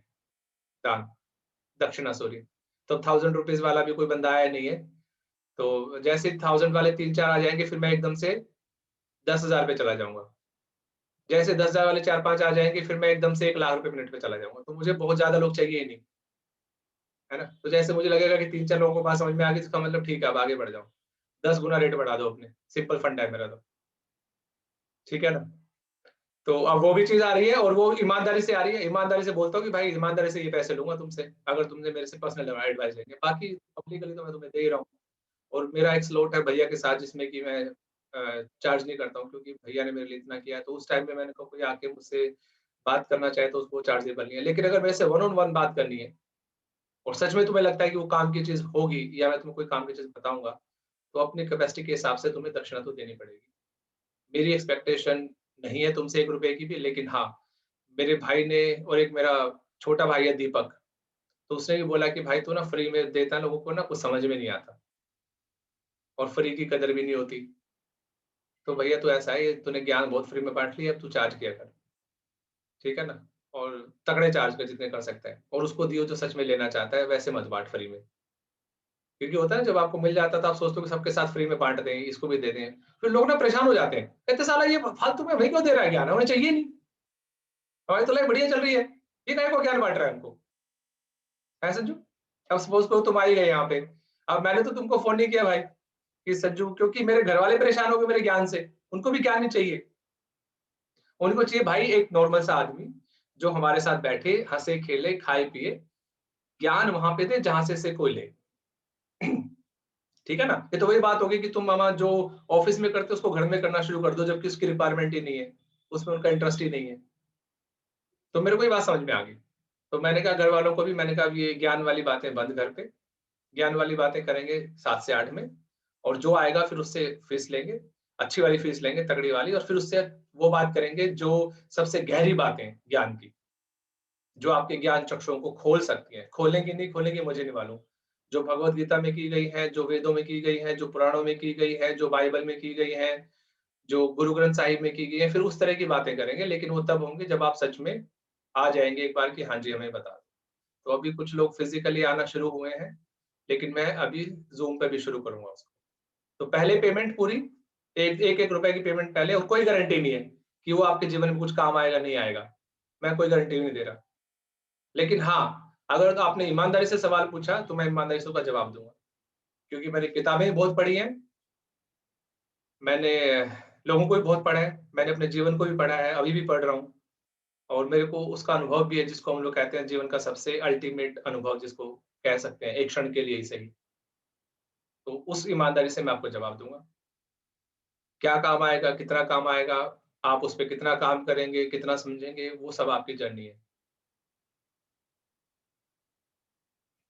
दान, दक्षिणा सॉरी। तो 1000 रुपीज़ वाला भी कोई बंदा आया नहीं है। तो जैसे ही 1000 वाले 3-4 आ जाएँगे, फिर मैं एकदम से 10,000 पे चला जाऊँगा। जैसे 10,000 वाले 4-5 आ जाएँगे, फिर मैं एकदम से 1 लाख रुपए मिनट पे चला जाऊँगा। तो मुझे बहुत ज़्यादा लोग चाहिए ही नहीं, है ना? तो जैसे मुझे लगेगा कि 3-4 लोगों को बात समझ में आ गई, तो इसका मतलब ठीक है, अब आगे बढ़ जाओ। 10 गुना रेट बढ़ा दो अपने, सिंपल फंडा है मेरा तो, ठीक है ना? तो अब वो भी चीज़ आ रही है और वो ईमानदारी से आ रही है। ईमानदारी से बोलता हूँ कि भाई ईमानदारी से ये पैसे लूँगा तुमसे, अगर तुमने मेरे से पर्सनल एडवाइस लेंगे। बाकी पब्लिकली तो मैं तुम्हें दे ही रहा हूँ और मेरा एक स्लॉट है भैया के साथ जिसमें कि मैं चार्ज नहीं करता हूँ, क्योंकि भैया ने मेरे लिए इतना किया है। तो उस टाइम में मैंने कहा कोई आके मुझसे बात करना चाहे तो उसको चार्जेबल नहीं है। लेकिन अगर मेरे से वन ऑन वन बात करनी है और सच में तुम्हें लगता है कि वो काम की चीज़ होगी या मैं तुम्हें कोई काम की चीज़ बताऊँगा, तो अपनी कैपेसिटी के हिसाब से तुम्हें दक्षिणा तो देनी पड़ेगी। मेरी एक्सपेक्टेशन नहीं है तुमसे ₹1 की भी, लेकिन हाँ, मेरे भाई ने और एक मेरा छोटा भाई है दीपक, तो उसने भी बोला कि भाई तू ना फ्री में देता है लोगों को ना कुछ समझ में नहीं आता और फ्री की कदर भी नहीं होती। तो भैया तू ऐसा है, तूने ज्ञान बहुत फ्री में बाँट लिया, अब तू चार्ज किया कर, ठीक है ना? और तगड़े चार्ज कर जितने कर सकता है और उसको दियो जो सच में लेना चाहता है, वैसे मत बाँट फ्री में। क्योंकि होता है ना जब आपको मिल जाता है तो आप सोचते हो कि सबके साथ फ्री में बाँट दें, इसको भी दे दें। फिर लोग ना परेशान हो जाते हैं, कहते साला ये फालतू में हमें क्यों दे रहा है ज्ञान? हमें चाहिए नहीं, हमारी तो लाइफ बढ़िया चल रही है, ये काहे को ज्ञान बाँट रहा है हमको? हैं संजू? अब सपोज़ करो तुम आ ही गए यहाँ पे, अब मैंने तो तुमको फ़ोन नहीं किया भाई कि संजू, क्योंकि मेरे घरवाले परेशान हो गए मेरे ज्ञान से, उनको भी ज्ञान ही चाहिए। उनको चाहिए भाई एक नॉर्मल सा आदमी जो हमारे साथ बैठे, हँसे, खेले, खाए-पिए, ज्ञान वहाँ पे दे जहाँ से कोई ले। ठीक है ना? ये तो वही बात होगी कि तुम मामा जो ऑफ़िस में करते हो उसको घर में करना शुरू कर दो, जबकि उसकी रिक्वायरमेंट ही नहीं है, उसमें उनका इंटरेस्ट ही नहीं है। तो मेरे को ये बात समझ में आ गई। तो मैंने कहा घरवालों को भी, मैंने कहा अब ये ज्ञान वाली बातें बंद घर पे, ज्ञान वाली बातें करेंगे 7 से 8 में और जो आएगा फिर उससे फीस लेंगे, अच्छी वाली फीस लेंगे, तगड़ी वाली, और फिर उससे वो बात करेंगे जो सबसे गहरी बातें ज्ञान की, जो आपके ज्ञान चक्षुओं को खोल सकती हैं। खोलेंगी नहीं खोलेंगी मुझे नहीं मालूम। जो भगवत गीता में की गई है, जो वेदों में की गई है, जो पुराणों में की गई है, जो बाइबल में की गई है, जो गुरु ग्रंथ साहिब में की गई है, फिर उस तरह की बातें करेंगे, लेकिन वो तब होंगे जब आप सच में आ जाएँगे एक बार कि हाँ जी, हमें बता दो। तो अभी कुछ लोग फिज़िकली आना शुरू हुए हैं, लेकिन मैं अभी ज़ूम पे भी शुरू करूँगा उसको। तो पहले पेमेंट पूरी, एक रुपए की पेमेंट पहले, और कोई गारंटी नहीं है कि वो आपके जीवन में कुछ काम आएगा नहीं आएगा, मैं कोई गारंटी नहीं दे रहा। लेकिन हाँ, अगर तो आपने ईमानदारी से सवाल पूछा तो मैं ईमानदारी से उसका जवाब दूंगा, क्योंकि मैंने किताबें भी बहुत पढ़ी हैं, मैंने लोगों को भी बहुत पढ़ा है, मैंने अपने जीवन को भी पढ़ा है, अभी भी पढ़ रहा हूँ, और मेरे को उसका अनुभव भी है, जिसको हम लोग कहते हैं जीवन का सबसे अल्टीमेट अनुभव, जिसको कह सकते हैं एक क्षण के लिए ही सही। तो उस ईमानदारी से मैं आपको जवाब दूंगा। क्या काम आएगा, कितना काम आएगा, आप उस पे कितना काम करेंगे, कितना समझेंगे, वो सब आपकी जर्नी है।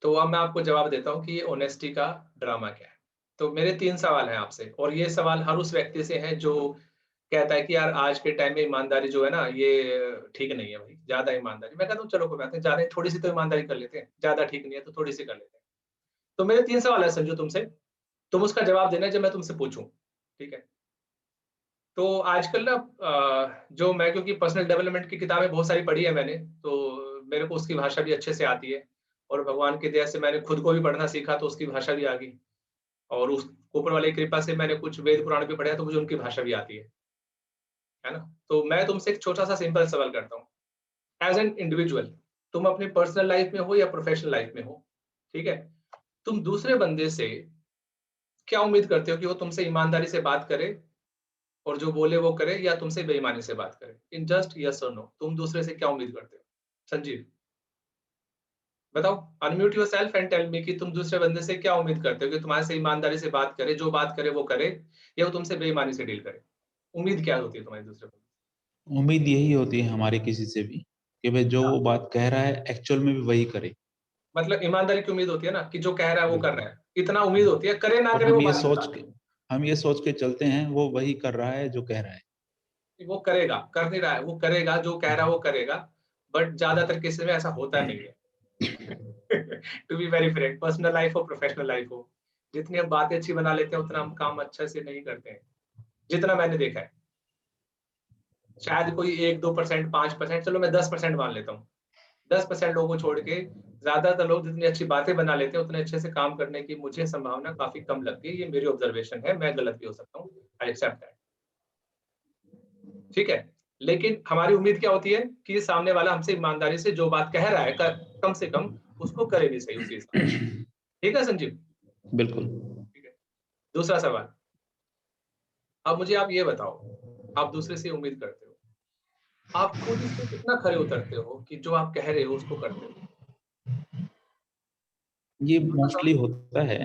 तो अब मैं आपको जवाब देता हूँ कि ये ऑनेस्टी का ड्रामा क्या है। तो मेरे 3 सवाल हैं आपसे, और ये सवाल हर उस व्यक्ति से हैं जो कहता है कि यार आज के टाइम में ईमानदारी जो है ना, ये ठीक नहीं है भाई, ज़्यादा ईमानदारी। मैं कहता हूँ चलो कोई बात नहीं, ज़्यादा थोड़ी-सी तो ईमानदारी कर लेते हैं, ज़्यादा ठीक नहीं है तो थोड़ी-सी कर लेते हैं। तो मेरे 3 सवाल हैं संजू तुमसे, तुम उसका जवाब देना जब मैं तुमसे पूछूँ, ठीक है? तो आजकल ना जो मैं, क्योंकि पर्सनल डेवलपमेंट की किताबें बहुत सारी पढ़ी है मैंने, तो मेरे को उसकी भाषा भी अच्छे से आती है, और भगवान की दया से मैंने खुद को भी पढ़ना सीखा तो उसकी भाषा भी आ गई, और उस ऊपर वाले की कृपा से मैंने कुछ वेद पुराण भी पढ़े हैं, तो मुझे उनकी भाषा भी आती है ना? तो मैं तुमसे एक छोटा-सा सिंपल सवाल करता हूँ, एज़ एन इंडिविजुअल, तुम अपनी पर्सनल लाइफ में हो या प्रोफेशनल लाइफ में हो, ठीक है? तुम दूसरे बंदे से क्या उम्मीद करते हो कि वो तुमसे ईमानदारी से बात करे और जो बोले वो करे, या तुमसे बेईमानी से बात करे? इन जस्ट यस और नो, तुम दूसरे से क्या उम्मीद करते हो? संजीव, बताओ, unmute yourself and tell me कि तुम दूसरे बंदे से क्या उम्मीद करते हो कि तुम्हारे से ईमानदारी से बात करे, जो बात करे वो करे, या वो तुमसे बेईमानी से डील करे? उम्मीद क्या होती है तुम्हारी दूसरे बंदे से? उम्मीद यही होती है हमारी किसी से भी कि भाई जो हाँ, वो बात कह रहा है एक्चुअल में भी वही करे। मतलब ईमानदारी की उम्मीद होती है ना कि जो कह रहा है वो कर बिल्कुल। रहा है, इतना उम्मीद होती है, करे ना और करे वो बात की बात है। हम ये सोच के चलते हैं वो वही कर रहा है जो कह रहा है। कि वो करेगा, कर नहीं रहा है, वो करेगा, जो कह रहा है वो करेगा, बट ज्यादातर केसेस में ऐसा होता नहीं है। To be very frank, personal life हो प्रोफेशनल लाइफ हो, जितनी हम बातें अच्छी बना लेते हैं उतना हम काम अच्छे से नहीं करते हैं, जितना मैंने देखा है। शायद कोई 1-2%, 5%, चलो मैं 10% मान लेता हूँ, 10% लोगों को छोड़ के ज्यादातर लोग जितनी अच्छी बातें बना लेते हैं उतने अच्छे से काम करने की मुझे संभावना काफी कम लगती है। ये मेरी ऑब्जर्वेशन है, मैं गलत भी हो सकता हूँ, आई एक्सेप्ट दैट, ठीक है? लेकिन हमारी उम्मीद क्या होती है कि सामने वाला हमसे ईमानदारी से जो बात कह रहा है कम से कम उसको करे भी सही उसी हिसाब से। ठीक है संजीव? बिल्कुल। ठीक है। दूसरा सवाल, अब मुझे आप ये बताओ, आप दूसरे से उम्मीद करते हो, आप खुद इस पे कितना खरे उतरते हो कि जो आप कह रहे हो उसको करते हो? ये छोटा सा, मोस्टली होता है,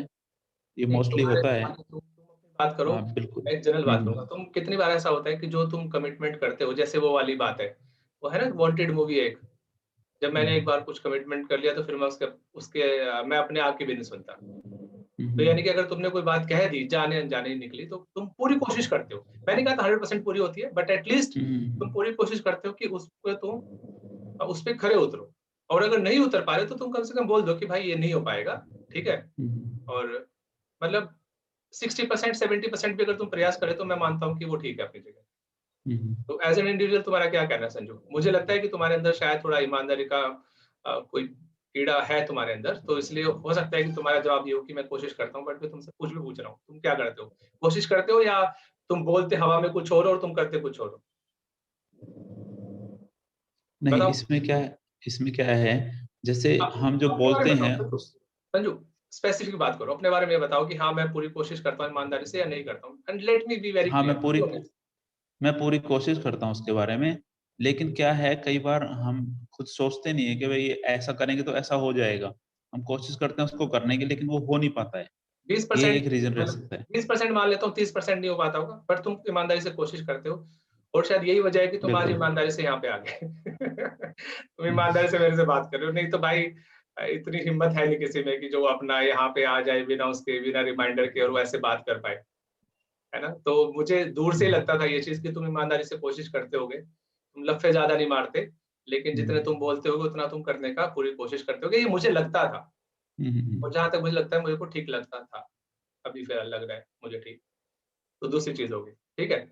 ये नहीं मोस्टली तुम्हारे होता है। तुम्हारे तुम अपनी बात करो, हाँ, बिल्कुल। मैं एक जनरल बात करूंगा। हुँ, तुम कितनी बार ऐसा होता है कि जो तुम कमिटमेंट करते हो, जैसे वो वाली बात है, वो है ना वांटेड मूवी एक, जब मैंने एक हुँ, बार कुछ कमिटमेंट कर लिया तो फिर मैं उसके उसके मैं अपने आप की भी नहीं सुनता। हुँ, तो यानी हुँ, कि अगर तुमने कोई बात कह दी, जाने-अनजाने ही निकली, तो तुम पूरी कोशिश करते हो। मैंने कहा था 100% पूरी होती है, बट एट लीस्ट तुम हुँ, पूरी कोशिश करते हो कि उस पे तुम उस पे खरे उतरो। और अगर नहीं उतर पा रहे तो तुम कम से कम बोल दो कि भाई ये नहीं हो पाएगा, ठीक है? हुँ, और मतलब 60% 70% भी अगर तुम प्रयास करें तो मैं मानता हूँ कि वो ठीक है अपनी जगह। हुँ, तो एज़ एन इंडिविजुअल तुम्हारा क्या कहना है संजू? मुझे लगता है कि तुम्हारे अंदर शायद थोड़ा ईमानदारी का कोई कीड़ा है तुम्हारे अंदर, तो इसलिए हो सकता है कि तुम्हारा जवाब ये हो कि मैं कोशिश करता हूँ, बट मैं तुमसे कुछ भी पूछ रहा हूँ। तुम क्या करते हो? कोशिश करते हो, या तुम बोलते हवा में कुछ और तुम करते कुछ और हो? नहीं, बताओ। इसमें क्या है, जैसे हम जो तुम अपने बारे बोलते में बताओ हैं संजू। उस संजू, स्पेसिफिक बात करो, अपने बारे में बताओ कि हाँ, मैं पूरी कोशिश करता हूँ ईमानदारी से या नहीं करता हूँ, and let me be very हाँ, क्लियर, बी ऑनेस्ट। मैं पूरी कोशिश करता हूँ उसके बारे में, लेकिन क्या है कई बार हम खुद सोचते नहीं है कि भई ऐसा करेंगे तो ऐसा हो जाएगा। हम कोशिश करते हैं उसको करने की, लेकिन वो हो नहीं पाता है। ये 20% एक रीज़न रह मतलब सकता है। 20% मान लेता हूँ, 30% नहीं हो पाता होगा, बट तुम ईमानदारी से कोशिश करते हो, और शायद यही वजह है कि तुम आज बिल्कुल। ईमानदारी से यहाँ पे आ गए। तुम ईमानदारी से मेरे से बात कर रहे हो, नहीं तो भाई इतनी हिम्मत है नहीं किसी में कि जो अपना यहाँ पे आ जाए बिना उसके, बिना रिमाइंडर के, और वो ऐसे बात कर पाए, है ना? तो मुझे दूर से ही हुँ, लगता था ये चीज़ कि तुम ईमानदारी से कोशिश करते होगे, तुम लफ़े ज़्यादा नहीं मारते, लेकिन हुँ, जितने तुम बोलते होगे उतना तुम करने का पूरी कोशिश करते होगे, ये मुझे लगता था। हुँ, हुँ, और हुँ। जहाँ तक मुझे लगता है, मुझे को ठीक लगता था। अभी फ़िलहाल लग रहा है मुझे ठीक। तो दूसरी चीज़ हो गई, ठीक है?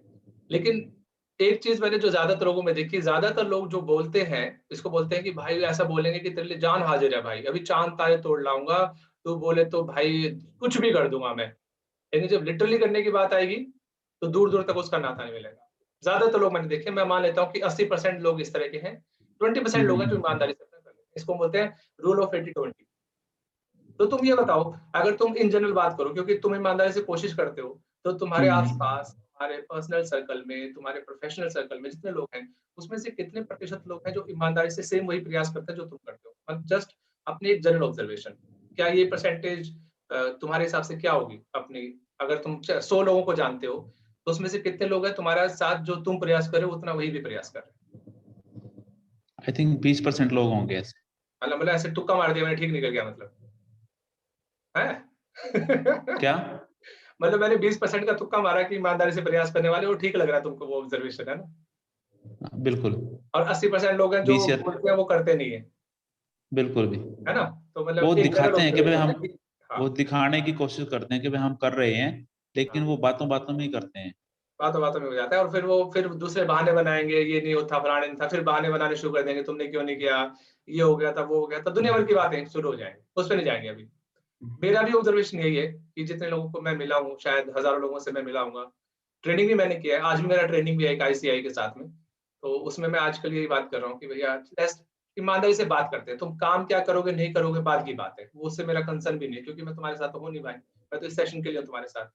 लेकिन एक चीज़ मैंने जो ज़्यादातर लोगों में देखी, ज़्यादातर लोग जो बोलते हैं, इसको बोलते हैं कि भाई ऐसा बोलेंगे कि तेरे लिए जान हाज़िर है भाई, अभी चाँद तारे तोड़ लाऊँगा, तू बोले तो भाई कुछ भी कर दूँगा मैं। लेकिन जब लिटरली करने की बात आएगी तो दूर दूर तक उसका नाता नहीं मिलेगा। ज्यादातर लोग मैंने देखे, मैं मान लेता हूँ कि 80% लोग इस तरह के हैं, 20% लोग हैं जो ईमानदारी से अपना कर लेते हैं। इसको बोलते हैं रूल ऑफ 80-20। तो तुम ये बताओ, अगर तुम इन जनरल बात करो, क्योंकि तुम ईमानदारी से कोशिश करते हो, तो तुम्हारे आसपास, तुम्हारे पर्सनल सर्कल में, तुम्हारे प्रोफेशनल सर्कल में जितने लोग हैं, उसमें से कितने प्रतिशत लोग हैं जो ईमानदारी से सेम वही प्रयास करते हैं जो तुम करते हो? जस्ट अपनी एक जनरल ऑब्जर्वेशन, क्या ये परसेंटेज तुम्हारे हिसाब से क्या होगी अपनी? अगर तुम 100 लोगों को जानते हो, तो उसमें से कितने लोग हैं तुम्हारे साथ जो तुम प्रयास कर रहे हो उतना वही भी प्रयास कर रहे हैं? आई थिंक 20% लोग होंगे ऐसे। मतलब ऐसे तुक्का मार दिया मैंने, ठीक निकल गया मतलब है? क्या? मतलब मैंने 20% का तुक्का मारा कि ईमानदारी से प्रयास करने वाले, वो ठीक लग रहा है तुमको, वो ऑब्जर्वेशन है ना? बिल्कुल। और 80% लोग हैं जो 20 या बोलते हैं वो करते नहीं है, बिल्कुल भी। है ना? तो मतलब वो एक जनरल दिखाते हैं कि भाई ऑब्जर्वेशन हम, है कि हाँ, वो दिखाने की कोशिश करते हैं कि भाई हम कर रहे हैं, लेकिन हाँ, वो बातों बातों में ही करते हैं। बातों बातों में हो जाता है। और फिर दूसरे बहाने बनाएंगे, ये नहीं होता, फलाने नहीं था, फिर बहाने बनाने शुरू कर देंगे, तुमने क्यों नहीं किया, ये हो गया था, वो हो गया था, दुनिया भर की बातें शुरू हो जाएंगी, उस पर नहीं जाएंगे अभी। मेरा भी ऑब्जर्वेशन यही है कि जितने लोगों को मैं मिला हूँ, शायद हजारों लोगों से मैं मिला हूँ, ट्रेनिंग भी मैंने किया है, आज भी मेरा ट्रेनिंग भी है एक ICI के साथ में, तो उसमें मैं आजकल यही बात कर रहा हूँ कि भैया ईमानदारी से बात करते हैं। तुम काम क्या करोगे नहीं करोगे बाद की बात है, वो उससे मेरा कंसर्न भी नहीं है, क्योंकि मैं तुम्हारे साथ तो हो नहीं भाई, मैं तो इस सेशन के लिए हूं तुम्हारे साथ।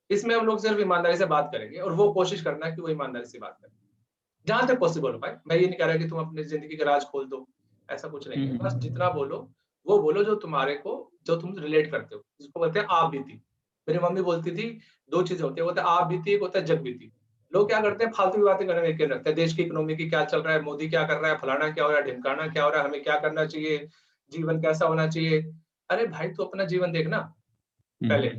इसमें हम लोग सिर्फ ईमानदारी से बात करेंगे, और वो कोशिश करना है कि वो ईमानदारी से बात करें जहां तक पॉसिबल हो पाए। मैं ये नहीं कह रहा कि तुम अपनी जिंदगी का राज खोल दो, ऐसा कुछ नहीं है। बस जितना बोलो वो बोलो जो तुम्हारे को, जो तुम रिलेट करते हो, जिसको बोलते हैं आप बीती। मेरी मम्मी बोलती थी 2 चीजें होती है, होता है आप बीती, एक होता है जग बीती। लोग क्या करते हैं, फालतू की बातें करने में यकीन रखते हैं, देश की इकोनॉमी की क्या चल रहा है, मोदी क्या कर रहा है, फलाना क्या हो रहा है, ढिमकाना क्या हो रहा है, हमें क्या करना चाहिए, जीवन कैसा होना चाहिए। अरे भाई तू अपना जीवन देखना पहले,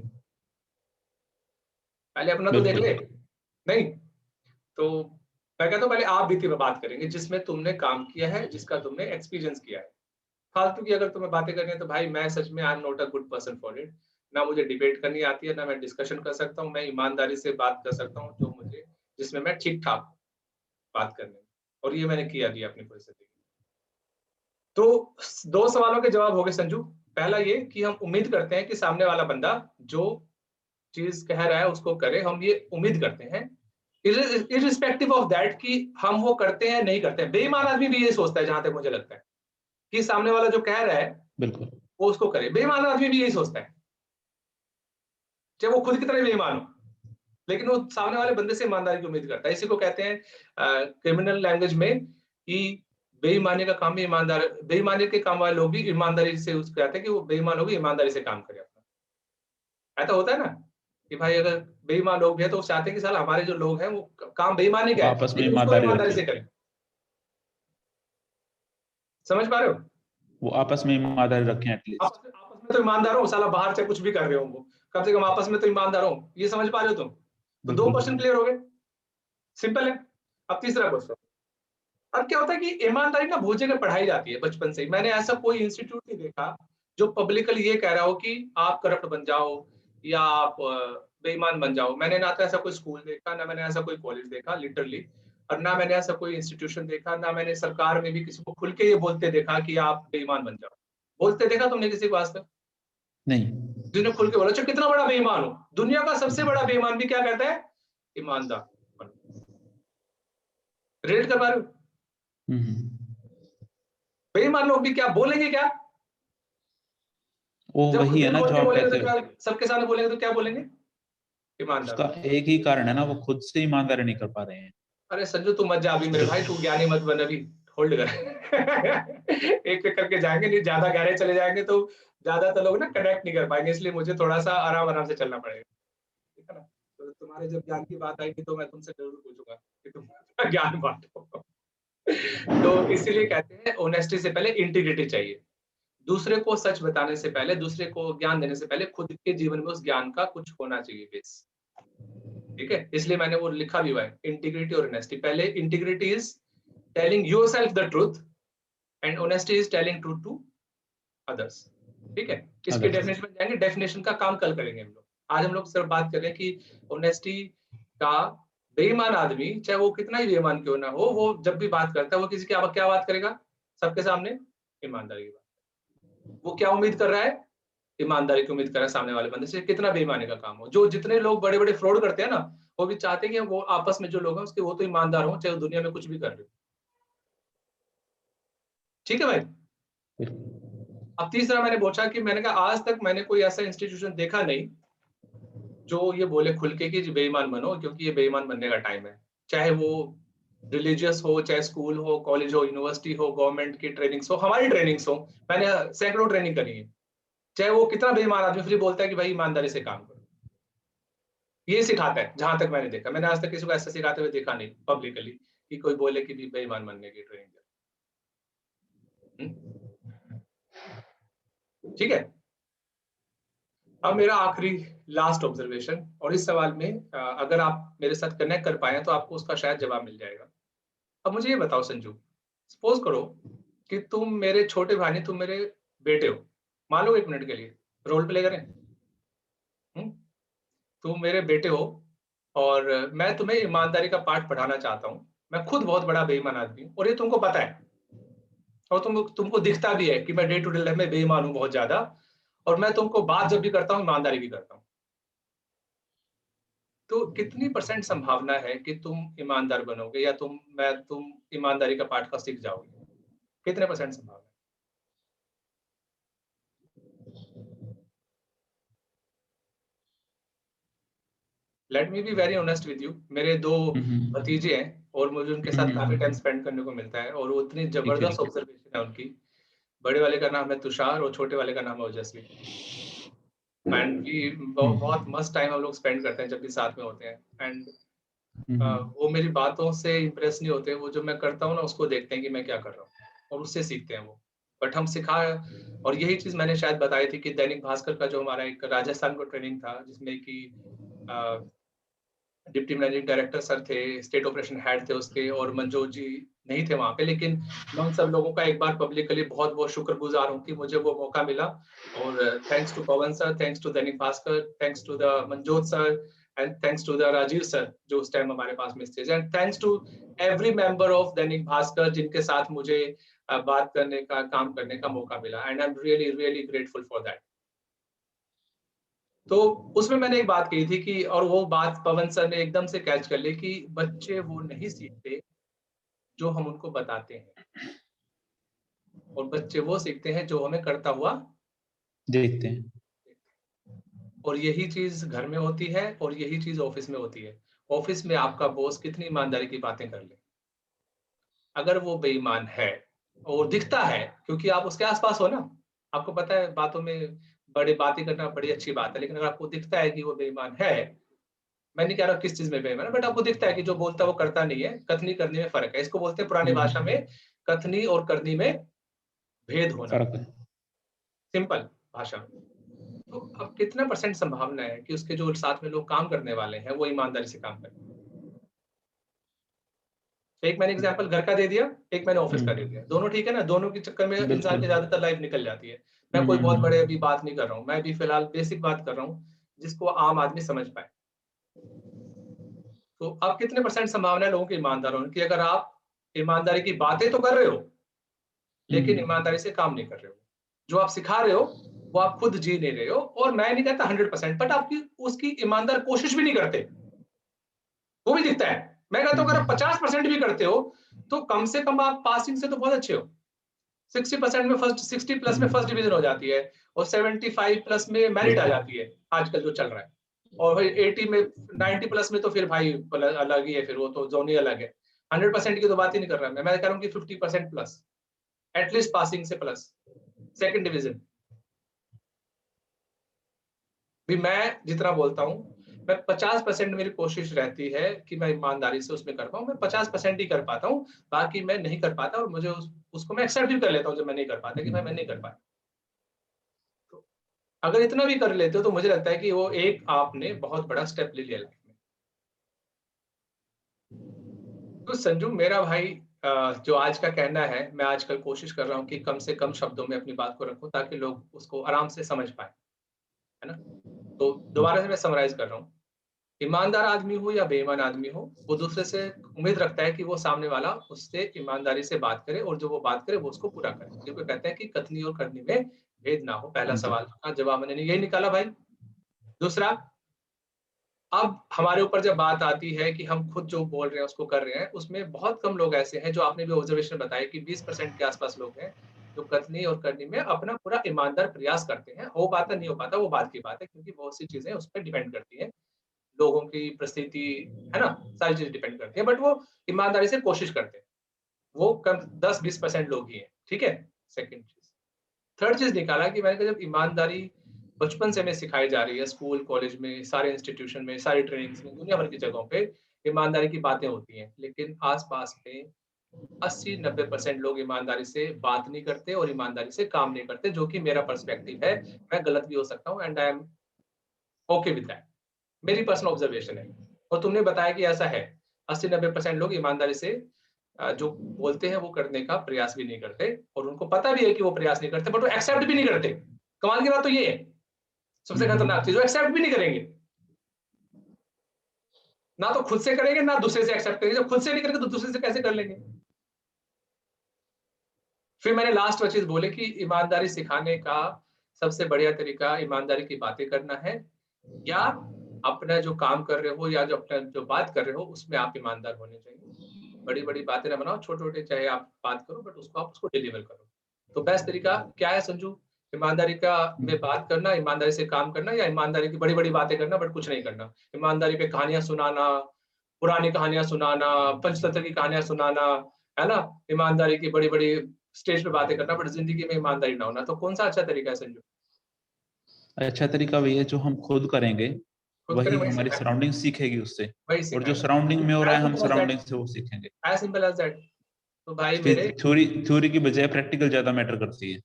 पहले अपना तो देख बिल्कुल। ले। नहीं तो मैं कहता हूँ पहले आप बीती में बात करेंगे, जिसमें तुमने काम किया है, जिसका तुमने एक्सपीरियंस किया है। फालतू की अगर तुम्हें बातें करनी है तो भाई मैं सच में I am not a good person for it. ना मुझे डिबेट करनी आती है, ना मैं डिस्कशन कर सकता हूँ, मैं ईमानदारी से बात कर सकता हूँ जो मुझे, जिसमें मैं ठीक ठाक बात करने में, और ये मैंने किया भी अपनी परिस्थिति में। तो 2 सवालों के जवाब हो गए संजू। पहला ये कि हम उम्मीद करते हैं कि सामने वाला बंदा जो चीज कह रहा है उसको करे, हम ये उम्मीद करते हैं, इरिस्पेक्टिव ऑफ दैट कि हम वो करते हैं नहीं करते हैं। बेईमान आदमी भी ये सोचता है, जहां तक मुझे लगता है, कि सामने वाला जो कह रहा है बिल्कुल। वो उसको करे। बेईमान आदमी भी यही सोचता है, चाहे वो खुद की तरह बेईमान हो, लेकिन वो सामने वाले बंदे से ईमानदारी की उम्मीद करता है। इसी को कहते हैं क्रिमिनल लैंग्वेज में कि बेईमानी का काम भी ईमानदार, बेईमानी के काम वाले लोग भी ईमानदारी से उसको कहते हैं कि वो बेईमान होगी, ईमानदारी से काम करे अपना। ऐसा होता है ना कि भाई अगर बेईमान लोग भी है तो वो चाहते हैं कि साला हमारे जो लोग हैं वो काम बेईमानी वो का है, आपस में लेकिन उसको ईमानदारी ईमानदारी रखें। से करें। समझ पा रहे हो? वो आपस में ईमानदारी रखें एटलीस्ट। आपस में तो ईमानदार हो, साला बाहर से कुछ भी कर रहे हो वो, कम से कम आपस में तो ईमानदार हो। ये समझ पा रहे हो तुम? तो 2 बिल्कुल। क्वेश्चन क्लियर हो गए, सिंपल है। अब तीसरा क्वेश्चन। अब क्या होता है कि ईमानदारी ना बहुत जगह पढ़ाई जाती है बचपन से ही। मैंने ऐसा कोई इंस्टीट्यूट नहीं देखा जो पब्लिकली ये कह रहा हो कि आप करप्ट बन जाओ या आप बेईमान बन जाओ। मैंने ना तो ऐसा कोई स्कूल देखा, ना मैंने ऐसा कोई कॉलेज देखा लिटरली, और ना मैंने ऐसा कोई इंस्टीट्यूशन देखा, ना मैंने सरकार में भी किसी को खुल के ये बोलते देखा कि आप बेईमान बन जाओ। बोलते देखा तुमने किसी को आज तक नहीं। जिन्हें खुल के बोला, चाहे कितना बड़ा बेईमान हो? दुनिया का सबसे बड़ा बेईमान भी क्या कहता है? ईमानदार। रेट कर पा रहे हो? बेईमान लोग भी क्या बोलेंगे, क्या वो जब वही है दिल ना खोल जो के आप बोलेंगे कहते तो हो। क्या, सबके सामने बोलेंगे तो क्या बोलेंगे? ईमानदार। उसका एक ही कारण है ना, वो खुद से ईमानदारी नहीं कर पा रहे हैं। अरे संजू तू मत जा अभी मेरे भाई, तू ज्ञानी मत बन अभी, होल्ड कर। एक एक करके जाएंगे, नहीं ज्यादा गहरे चले जाएंगे तो ज्यादातर लोग ना कनेक्ट नहीं कर पाएंगे, इसलिए मुझे थोड़ा सा आराम आराम से चलना पड़ेगा, ठीक है ना? तो तुम्हारे जब ज्ञान की बात आएगी तो मैं तुमसे जरूर पूछूंगा कि तुम ज्ञान बांटो। तो इसीलिए कहते हैं ऑनेस्टी से पहले इंटीग्रिटी चाहिए। दूसरे को सच बताने से पहले, दूसरे को ज्ञान देने से पहले खुद के जीवन में उस ज्ञान का कुछ होना चाहिए बेस। ठीक है, इसलिए मैंने वो लिखा भी हुआ है, इंटीग्रिटी और ऑनेस्टी। पहले integrity is telling yourself the truth, and honesty is telling truth to others. ठीक है, इसके अदर। डेफिनेशन में जाएंगे, डेफिनेशन का काम कल करेंगे हम लोग। आज हम लोग सिर्फ बात कर रहे हैं कि ऑनेस्टी का बेईमान आदमी, चाहे वो कितना ही बेईमान क्यों ना हो, वो जब भी बात करता है वो किसी की क्या बात करेगा सबके सामने? ईमानदारी की बात। वो क्या उम्मीद कर रहा है? ईमानदारी की उम्मीद करें सामने वाले बंदे से, कितना बेईमानी का काम हो। जो जितने लोग बड़े बड़े फ्रॉड करते हैं ना, वो भी चाहते हैं कि वो आपस में जो लोग हैं उसके वो तो ईमानदार हो, चाहे वो दुनिया में कुछ भी कर रहे हो। ठीक है भाई। अब तीसरा मैंने पूछा कि मैंने कहा आज तक मैंने कोई ऐसा इंस्टीट्यूशन देखा नहीं जो ये बोले खुल के कि बेईमान बनो, क्योंकि ये बेईमान बनने का टाइम है। चाहे वो रिलीजियस हो, चाहे स्कूल हो, कॉलेज हो, यूनिवर्सिटी हो, गवर्नमेंट की ट्रेनिंग्स हो, हमारी ट्रेनिंग्स हो, मैंने सैकड़ों ट्रेनिंग करी है। चाहे वो कितना बेईमान आदमी फिर बोलता है कि भाई ईमानदारी से काम करो, ये सिखाता है। जहां तक मैंने देखा, मैंने आज तक किसी को ऐसा सिखाते हुए देखा नहीं पब्लिकली कि कोई बोले कि भी बेईमान बनने की ट्रेनिंग दे। ठीक है। अब मेरा आखिरी लास्ट ऑब्जर्वेशन, और इस सवाल में अगर आप मेरे साथ कनेक्ट कर पाए तो आपको उसका शायद जवाब मिल जाएगा। अब मुझे ये बताओ संजू, सपोज करो कि तुम मेरे छोटे भाई नहीं, तुम मेरे बेटे हो। मान लो 1 मिनट के लिए, रोल प्ले करें। तुम मेरे बेटे हो और मैं तुम्हें ईमानदारी का पाठ पढ़ाना चाहता हूँ। मैं खुद बहुत बड़ा बेईमान आदमी हूँ और ये तुमको पता है, और तुमको दिखता भी है कि मैं डे टू डे लाइफ में बेईमान हूँ बहुत ज्यादा, और मैं तुमको बात जब भी करता हूँ ईमानदारी की करता हूँ। तो कितनी % संभावना है कि तुम ईमानदार बनोगे, या तुम ईमानदारी का पाठ का सीख जाओगे? कितने % संभावना? Let me be very honest with you. मेरे 2 भतीजे हैं और मुझे उनके साथ काफी टाइम स्पेंड करने को मिलता है, और वो इतनी जबरदस्त ऑब्जर्वेशन है उनकी। बड़े वाले का नाम है तुषार और छोटे वाले का नाम है ओजस्वी। एंड बहुत मस्त टाइम हम लोग स्पेंड करते हैं जब भी साथ में होते हैं। एंड वो मेरी बातों से इम्प्रेस नहीं होते, वो जो मैं करता हूँ ना उसको देखते हैं कि मैं क्या कर रहा हूँ और उससे सीखते हैं वो। बट हम सिखा, और यही चीज मैंने शायद बताई थी कि दैनिक भास्कर का जो हमारा एक राजस्थान को ट्रेनिंग था, जिसमें कि डिप्टी मैनेजिंग डायरेक्टर सर थे, स्टेट ऑपरेशन हेड थे उसके, और मंजोत जी नहीं थे वहां पे, लेकिन मैं उन सब लोगों का एक बार पब्लिकली बहुत बहुत शुक्रगुजार हूँ कि मुझे वो मौका मिला। और thanks to Pavan sir, thanks to Dainik Bhaskar, thanks to the Manjot sir, and thanks to the Rajiv sir जो उस टाइम हमारे पास में थे, and thanks to every member of Dainik Bhaskar जिनके साथ मुझे बात करने का, काम करने का मौका मिला। And I am really really grateful for that. तो उसमें मैंने एक बात कही थी कि, और वो बात पवन सर ने एकदम से कैच कर ली कि बच्चे वो नहीं सीखते जो हम उनको बताते हैं, और बच्चे वो सीखते हैं जो हमें करता हुआ देखते हैं। और यही चीज घर में होती है और यही चीज ऑफिस में होती है। ऑफिस में आपका बॉस कितनी ईमानदारी की बातें कर ले, अगर वो बेईमान है और दिखता है, क्योंकि आप उसके आसपास हो ना, आपको पता है बातों में बड़ी बातें करना बड़ी अच्छी बात है, लेकिन अगर आपको दिखता है कि वो बेईमान है, मैं नहीं कह रहा किस चीज में बेईमान है, बट आपको दिखता है कि जो बोलता है वो करता नहीं है, कथनी करनी में फर्क है। इसको बोलते हैं पुरानी भाषा में कथनी और करनी में भेद होना, फर्क है। सिंपल भाषा में। तो अब कितना % संभावना है कि उसके जो साथ में लोग काम करने वाले हैं वो ईमानदारी से काम करें? एक मैंने एग्जांपल घर का दे दिया, एक मैंने ऑफिस का दे दिया, दोनों ठीक है ना? दोनों के चक्कर में इंसान की ज्यादातर लाइफ निकल जाती है। मैं कोई बहुत बड़े अभी बात नहीं कर रहा हूँ, मैं अभी फिलहाल बेसिक बात कर रहा हूँ जिसको आम आदमी समझ पाए। तो अब कितने % संभावना है लोगों के ईमानदार होने की, अगर आप ईमानदारी की बातें तो कर रहे हो लेकिन ईमानदारी से काम नहीं कर रहे हो? जो आप सिखा रहे हो वो आप खुद जी नहीं रहे हो, और मैं नहीं कहता 100%, बट आपकी उसकी ईमानदार कोशिश भी नहीं करते, वो भी दिखता है। मैं कहता हूँ अगर आप 50% भी करते हो तो कम से कम आप पासिंग से तो बहुत अच्छे हो। 60% में फर्स्ट, 60+ में फर्स्ट डिवीजन हो जाती है, और 75+ में मेरिट आ जाती है आजकल जो चल रहा है, और भाई 80 में, 90+ में तो फिर भाई अलग ही है, फिर वो तो जोन ही अलग है। 100% की तो बात ही नहीं कर रहा मैं कह रहा हूँ कि 50%+ एटलीस्ट पासिंग से प्लस सेकंड डिवीजन। भी मैं जितना बोलता हूँ, मैं 50% मेरी कोशिश रहती है कि मैं ईमानदारी से उसमें कर पाऊँ, मैं 50% ही कर पाता हूँ, बाकी मैं नहीं कर पाता, और मुझे उसको मैं एक्सेप्ट भी कर लेता हूँ जब मैं नहीं कर पाता कि भाई मैं नहीं कर पाया। तो अगर इतना भी कर लेते हो तो मुझे लगता है कि वो एक आपने बहुत बड़ा स्टेप ले लिया लाइफ में। तो संजू मेरा भाई, जो आज का कहना है, मैं आजकल कोशिश कर रहा हूँ कि कम से कम शब्दों में अपनी बात को रखूं ताकि लोग उसको आराम से समझ पाए, है ना? तो दोबारा से मैं समराइज कर रहा हूँ, ईमानदार आदमी हो या बेईमान आदमी हो, वो दूसरे से उम्मीद रखता है कि वो सामने वाला उससे ईमानदारी से बात करे, और जो वो बात करे वो उसको पूरा करे, क्योंकि कहते हैं कि कथनी और करनी में भेद ना हो, पहला जी। सवाल का जवाब मैंने यही निकाला भाई। दूसरा, अब हमारे ऊपर जब बात आती है कि हम खुद जो बोल रहे हैं उसको कर रहे हैं, उसमें बहुत कम लोग ऐसे हैं जो आपने भी ऑब्जर्वेशन बताया कि 20% के आसपास लोग हैं जो कथनी और करनी में अपना पूरा ईमानदार प्रयास करते हैं। हो पाता नहीं हो पाता वो बात की बात है, क्योंकि बहुत सी चीजें उस पर डिपेंड करती हैं, लोगों की परिस्थिति, है ना, सारी चीजें डिपेंड करती है, बट वो ईमानदारी से कोशिश करते हैं। वो कम 10-20% लोग ही हैं, ठीक है। सेकंड चीज, थर्ड चीज निकाला कि मैंने कहा जब ईमानदारी बचपन से हमें सिखाई जा रही है, स्कूल कॉलेज में, सारे इंस्टीट्यूशन में, सारी ट्रेनिंग्स में, दुनिया भर की जगहों पे ईमानदारी की बातें होती हैं, लेकिन आसपास में 80-90% लोग ईमानदारी से बात नहीं करते और ईमानदारी से काम नहीं करते, जो कि मेरा पर्सपेक्टिव है। मैं गलत भी हो सकता हूँ and I am okay with that, मेरी पर्सनल ऑब्जर्वेशन है। और तुमने बताया कि ऐसा है, 80-90% लोग ईमानदारी से जो बोलते हैं वो करने का प्रयास भी नहीं करते, और उनको पता भी है कि वो प्रयास नहीं करते, बट वो एक्सेप्ट भी नहीं करते। कमाल की बात तो ये है, सबसे खतरनाक चीज, वो एक्सेप्ट भी नहीं करेंगे। ना तो खुद से करेंगे ना दूसरे से एक्सेप्ट करेंगे। जब खुद से नहीं करेंगे तो दूसरे से कैसे कर लेंगे। फिर मैंने लास्ट वो चीज बोले कि ईमानदारी सिखाने का सबसे बढ़िया तरीका ईमानदारी की बातें करना है, या अपना जो काम कर रहे हो या जो अपना जो बात कर रहे हो उसमें आप ईमानदार होने चाहिए। बड़ी बड़ी बातें ना बनाओ, छोटे छोटे चाहे आप बात करो, बट उसको आप उसको डिलीवर करो। तो बेस्ट तरीका क्या है संजू, ईमानदारी का में बात करना, ईमानदारी से काम करना, या ईमानदारी की बड़ी बड़ी बातें करना बट कुछ नहीं करना। ईमानदारी पे कहानियां सुनाना, पुरानी कहानियां सुनाना, पंचतंत्र की कहानियां सुनाना, है ना, ईमानदारी की बड़ी बड़ी स्टेज पे बातें करना, बट जिंदगी में ईमानदारी ना होना। तो कौन सा अच्छा तरीका है संजू। अच्छा तरीका वही है जो हम खुद करेंगे, खुद करें वही वही हमारी सिखाए, सराउंडिंग सीखेगी उससे, वही और जो सिखाए ना, सराउंडिंग में हो रहा है एज हम सिंपल एज दैट, सराउंडिंग से वो सीखेंगे। As simple as that. तो भाई फिर मेरे, थ्योरी थ्योरी की बजाय प्रैक्टिकल ज्यादा मैटर करती है।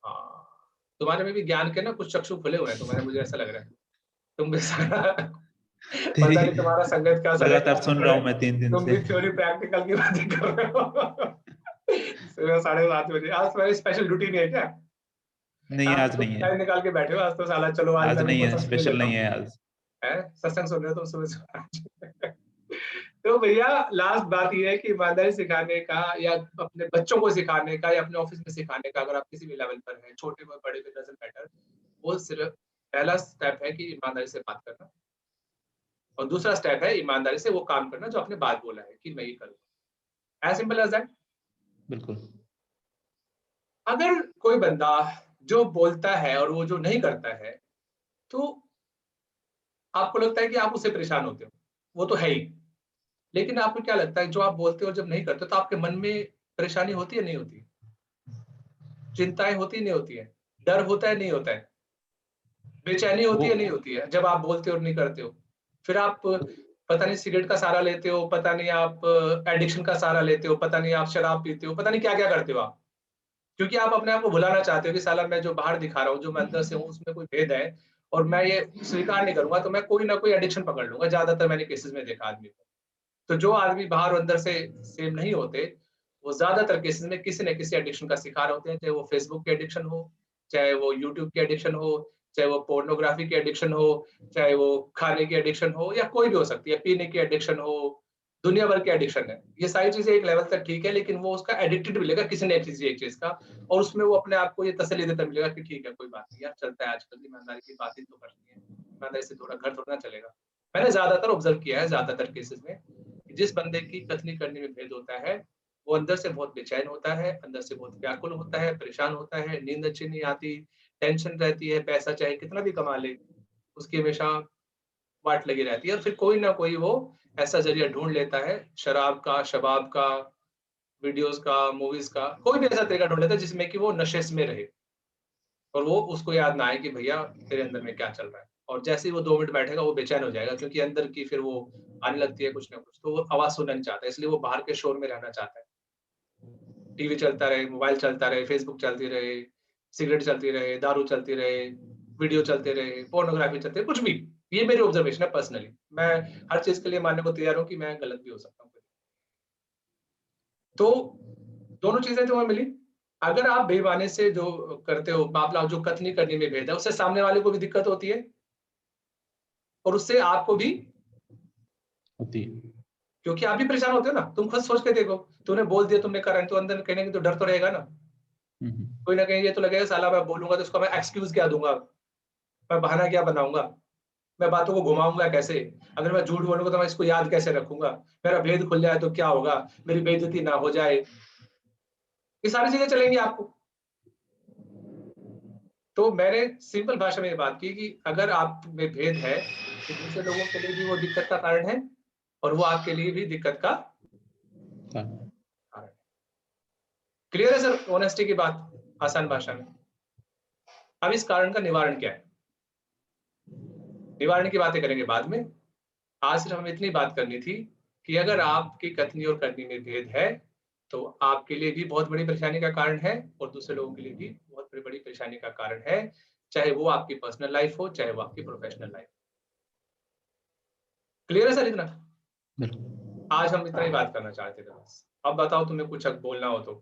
हाँ, तुम्हारे में भी ज्ञान के ना कुछ चक्षु खुले हुए हैं तुम्हारे, मुझे ऐसा लग रहा है। तुम भी सारा तेरी पता नहीं तुम्हारा संगत का असर है, क्या लगातार सुन चक्कर रहा है, हूँ मैं 3 दिन तुम से। भी थ्योरी प्रैक्टिकल की बातें कर रहे हो। सुबह 7:30 बजे आज तुम्हारी स्पेशल ड्यूटी नहीं है क्या। नहीं आज आज तो नहीं है, टाइम निकाल के बैठे हो, आज तो साला चलो आज आज मैं भी नहीं है, क्वेश्चन ले स्पेशल लेता नहीं हूँ। है आज। है सत्संग सुन रहे हो तुम सुबह सुबह। तो भैया लास्ट बात ये है कि ईमानदारी सिखाने का, या अपने बच्चों को सिखाने का, या अपने ऑफिस में सिखाने का, अगर आप किसी भी लेवल पर हैं, छोटे को बड़े को डजंट मैटर, वो सिर्फ पहला स्टेप है कि ईमानदारी से बात करना, और दूसरा स्टेप है ईमानदारी से वो काम करना जो आपने बात बोला है कि मैं ये करूंगा। As simple as that. बिल्कुल। अगर कोई बंदा जो बोलता है और वो जो नहीं करता है, तो आपको लगता है कि आप उससे परेशान होते हो, वो तो है ही, लेकिन आपको क्या लगता है जो आप बोलते हो और जब नहीं करते तो आपके मन में परेशानी होती है नहीं होती, चिंताएं होती नहीं होती है, डर होता है नहीं होता है, बेचैनी होती वो है नहीं होती है जब आप बोलते हो और नहीं करते हो। फिर आप पता नहीं सिगरेट का सहारा लेते हो, पता नहीं आप एडिक्शन का सहारा लेते हो, पता नहीं आप शराब पीते हो, पता नहीं क्या क्या करते हो आप, क्योंकि आप अपने आप को भुलाना चाहते हो कि साला मैं जो बाहर दिखा रहा हूँ, जो मैं अंदर से हूँ, उसमें कोई भेद है, और मैं ये स्वीकार नहीं करूंगा तो मैं कोई ना कोई एडिक्शन पकड़ लूंगा। ज्यादातर मैंने केसेस में देखा आदमी को। तो जो आदमी बाहर और अंदर से सेम नहीं होते, वो ज्यादातर केसेस में किसी न किसी एडिक्शन का शिकार होते हैं, चाहे वो फेसबुक की एडिक्शन हो, चाहे वो यूट्यूब की एडिक्शन हो, चाहे वो पोर्नोग्राफी की एडिक्शन हो, चाहे वो खाने की एडिक्शन हो, या कोई भी हो सकती है, पीने की एडिक्शन हो, दुनिया भर की एडिक्शन है। ये सारी चीजें एक लेवल तक ठीक है, लेकिन वो उसका एडिक्टेड मिलेगा किसी न किसी एक चीज का, और उसमें वो अपने आप को ये तसल्ली देता मिलेगा कि ठीक है कोई बात नहीं यार, चलता है, आजकल ईमानदारी की बातें तो करनी है, ईमानदारी से थोड़ा घर थोड़ा ना चलेगा। मैंने ज्यादातर ऑब्जर्व किया है, ज्यादातर केसेस में जिस बंदे की कथनी करने में भेद होता है, वो अंदर से बहुत बेचैन होता है, अंदर से बहुत व्याकुल होता है, परेशान होता है, नींद अच्छी नहीं आती, टेंशन रहती है, पैसा चाहे कितना भी कमा ले, उसकी हमेशा वाट लगी रहती है, और फिर कोई ना कोई वो ऐसा जरिया ढूंढ लेता है, शराब का, शबाब का, वीडियोस का, मूवीज का, कोई भी ऐसा तरीका ढूंढ लेता है जिसमें कि वो नशे में रहे, और वो उसको याद ना आए कि भैया तेरे अंदर में क्या चल रहा है। और जैसे ही वो 2 मिनट बैठेगा वो बेचैन हो जाएगा, क्योंकि अंदर की फिर वो आने लगती है कुछ ना कुछ, तो वो आवाज सुनना नहीं चाहता, इसलिए वो बाहर के शोर में रहना चाहता है। टीवी चलता रहे, मोबाइल चलता रहे, फेसबुक चलती रहे, सिगरेट चलती रहे, दारू चलती रहे, वीडियो चलते रहे, पोर्नोग्राफी चलती रहे, कुछ भी। ये मेरी ऑब्जर्वेशन है पर्सनली। मैं हर चीज के लिए मानने को तैयार हूँ कि मैं गलत भी हो सकता हूँ। तो दोनों चीजें तुम्हें मिली। अगर आप बेईमानी से जो करते हो, मामला जो कथनी करने में भेद है, उससे सामने वाले को भी दिक्कत होती है, और उससे आपको भी, होती है। क्योंकि आप भी परेशान होते हो ना। तुम खुद सोच के देखो, तूने बोल दिया, तुमने करा, तो अंदर कहने की तो डर तो रहेगा ना। कोई ना कहीं ये तो लगेगा साला मैं बोलूंगा तो इसको मैं एक्सक्यूज क्या दूंगा, मैं बहाना क्या बनाऊंगा, मैं बातों को घुमाऊंगा कैसे, अगर मैं झूठ बोलूंगा तो मैं इसको याद कैसे रखूंगा, मेरा भेद खुल जाए तो क्या होगा, मेरी बेइज्जती ना हो जाए, ये सारी चीजें चलेंगी आपको। तो मैंने सिंपल भाषा में ये बात की कि अगर आप में भेद है तो दूसरे लोगों के लिए भी वो दिक्कत का कारण है और वो आपके लिए भी दिक्कत का कारण है। क्लियर है सर? ऑनेस्टी की बात आसान भाषा में। अब इस कारण का निवारण क्या है, निवारण की बातें करेंगे बाद में। आज सिर्फ हमें इतनी बात करनी थी कि अगर आपकी कथनी और करनी में भेद है तो आपके लिए भी बहुत बड़ी परेशानी का कारण है और दूसरे लोगों के लिए भी बहुत बड़ी परेशानी का कारण है, चाहे वो आपकी पर्सनल लाइफ हो चाहे वो आपकी प्रोफेशनल लाइफ। क्लियर है सर इतना? आज हम इतना ही बात करना चाहते थे बस। अब बताओ तुम्हें कुछ बोलना हो तो,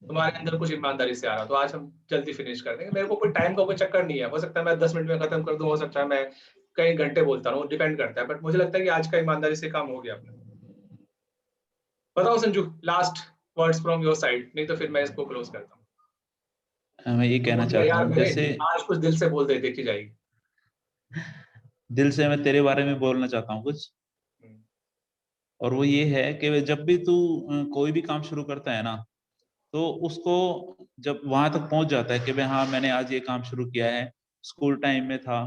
तुम्हारे अंदर कुछ ईमानदारी से आ रहा तो आज हम जल्दी फिनिश कर देंगे। मेरे को कोई टाइम का कोई चक्कर नहीं है, हो सकता है मैं 10 मिनट में खत्म कर दूं, हो सकता है मैं कई घंटे बोलता रहूं, डिपेंड करता है, बट मुझे लगता है कि आज का ईमानदारी से काम हो गया अपना। बताओ Sanju, last words from your side, नहीं तो फिर मैं इसको क्लोज करता हूँ। मैं ये कहना चाहता यार हूँ मेरे जैसे आज कुछ दिल से बोल दे, देखी जाएगी। दिल से मैं तेरे बारे में बोलना चाहता हूँ कुछ, और वो ये है कि जब भी तू कोई भी काम शुरू करता है ना, तो उसको जब वहां तक पहुंच जाता है कि भाई हाँ मैंने आज ये काम शुरू किया है, स्कूल टाइम में था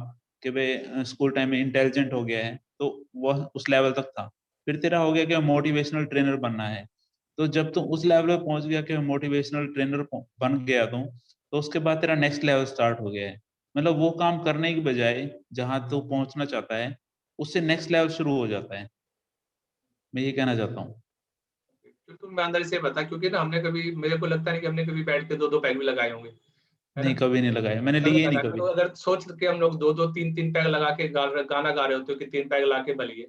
कि भाई स्कूल टाइम में इंटेलिजेंट हो गया है, तो वह उस लेवल तक था। फिर तेरा हो गया कि मोटिवेशनल ट्रेनर बनना है, तो जब तू उस लेवल पे पहुंच गया कि मोटिवेशनल ट्रेनर बन गया तो उसके बाद तेरा नेक्स्ट लेवल स्टार्ट हो गया है। मतलब वो काम करने की बजाय जहां तू पहुंचना चाहता है उससे नेक्स्ट लेवल शुरू हो जाता है। मैं ये कहना चाहता हूँ। तुम ईमानदारी से बता, क्योंकि ना हमने कभी, मेरे को लगता नहीं कि हमने कभी बैठ के दो दो पैग भी लगाए होंगे, है ना? नहीं, कभी नहीं लगाया, मैंने कभी लिए नहीं लगाए कभी। तो अगर सोच के हम लोग दो दो तीन तीन पैग लगा के गाना गा रहे होते हो कि 3 पैग ला के बलिए,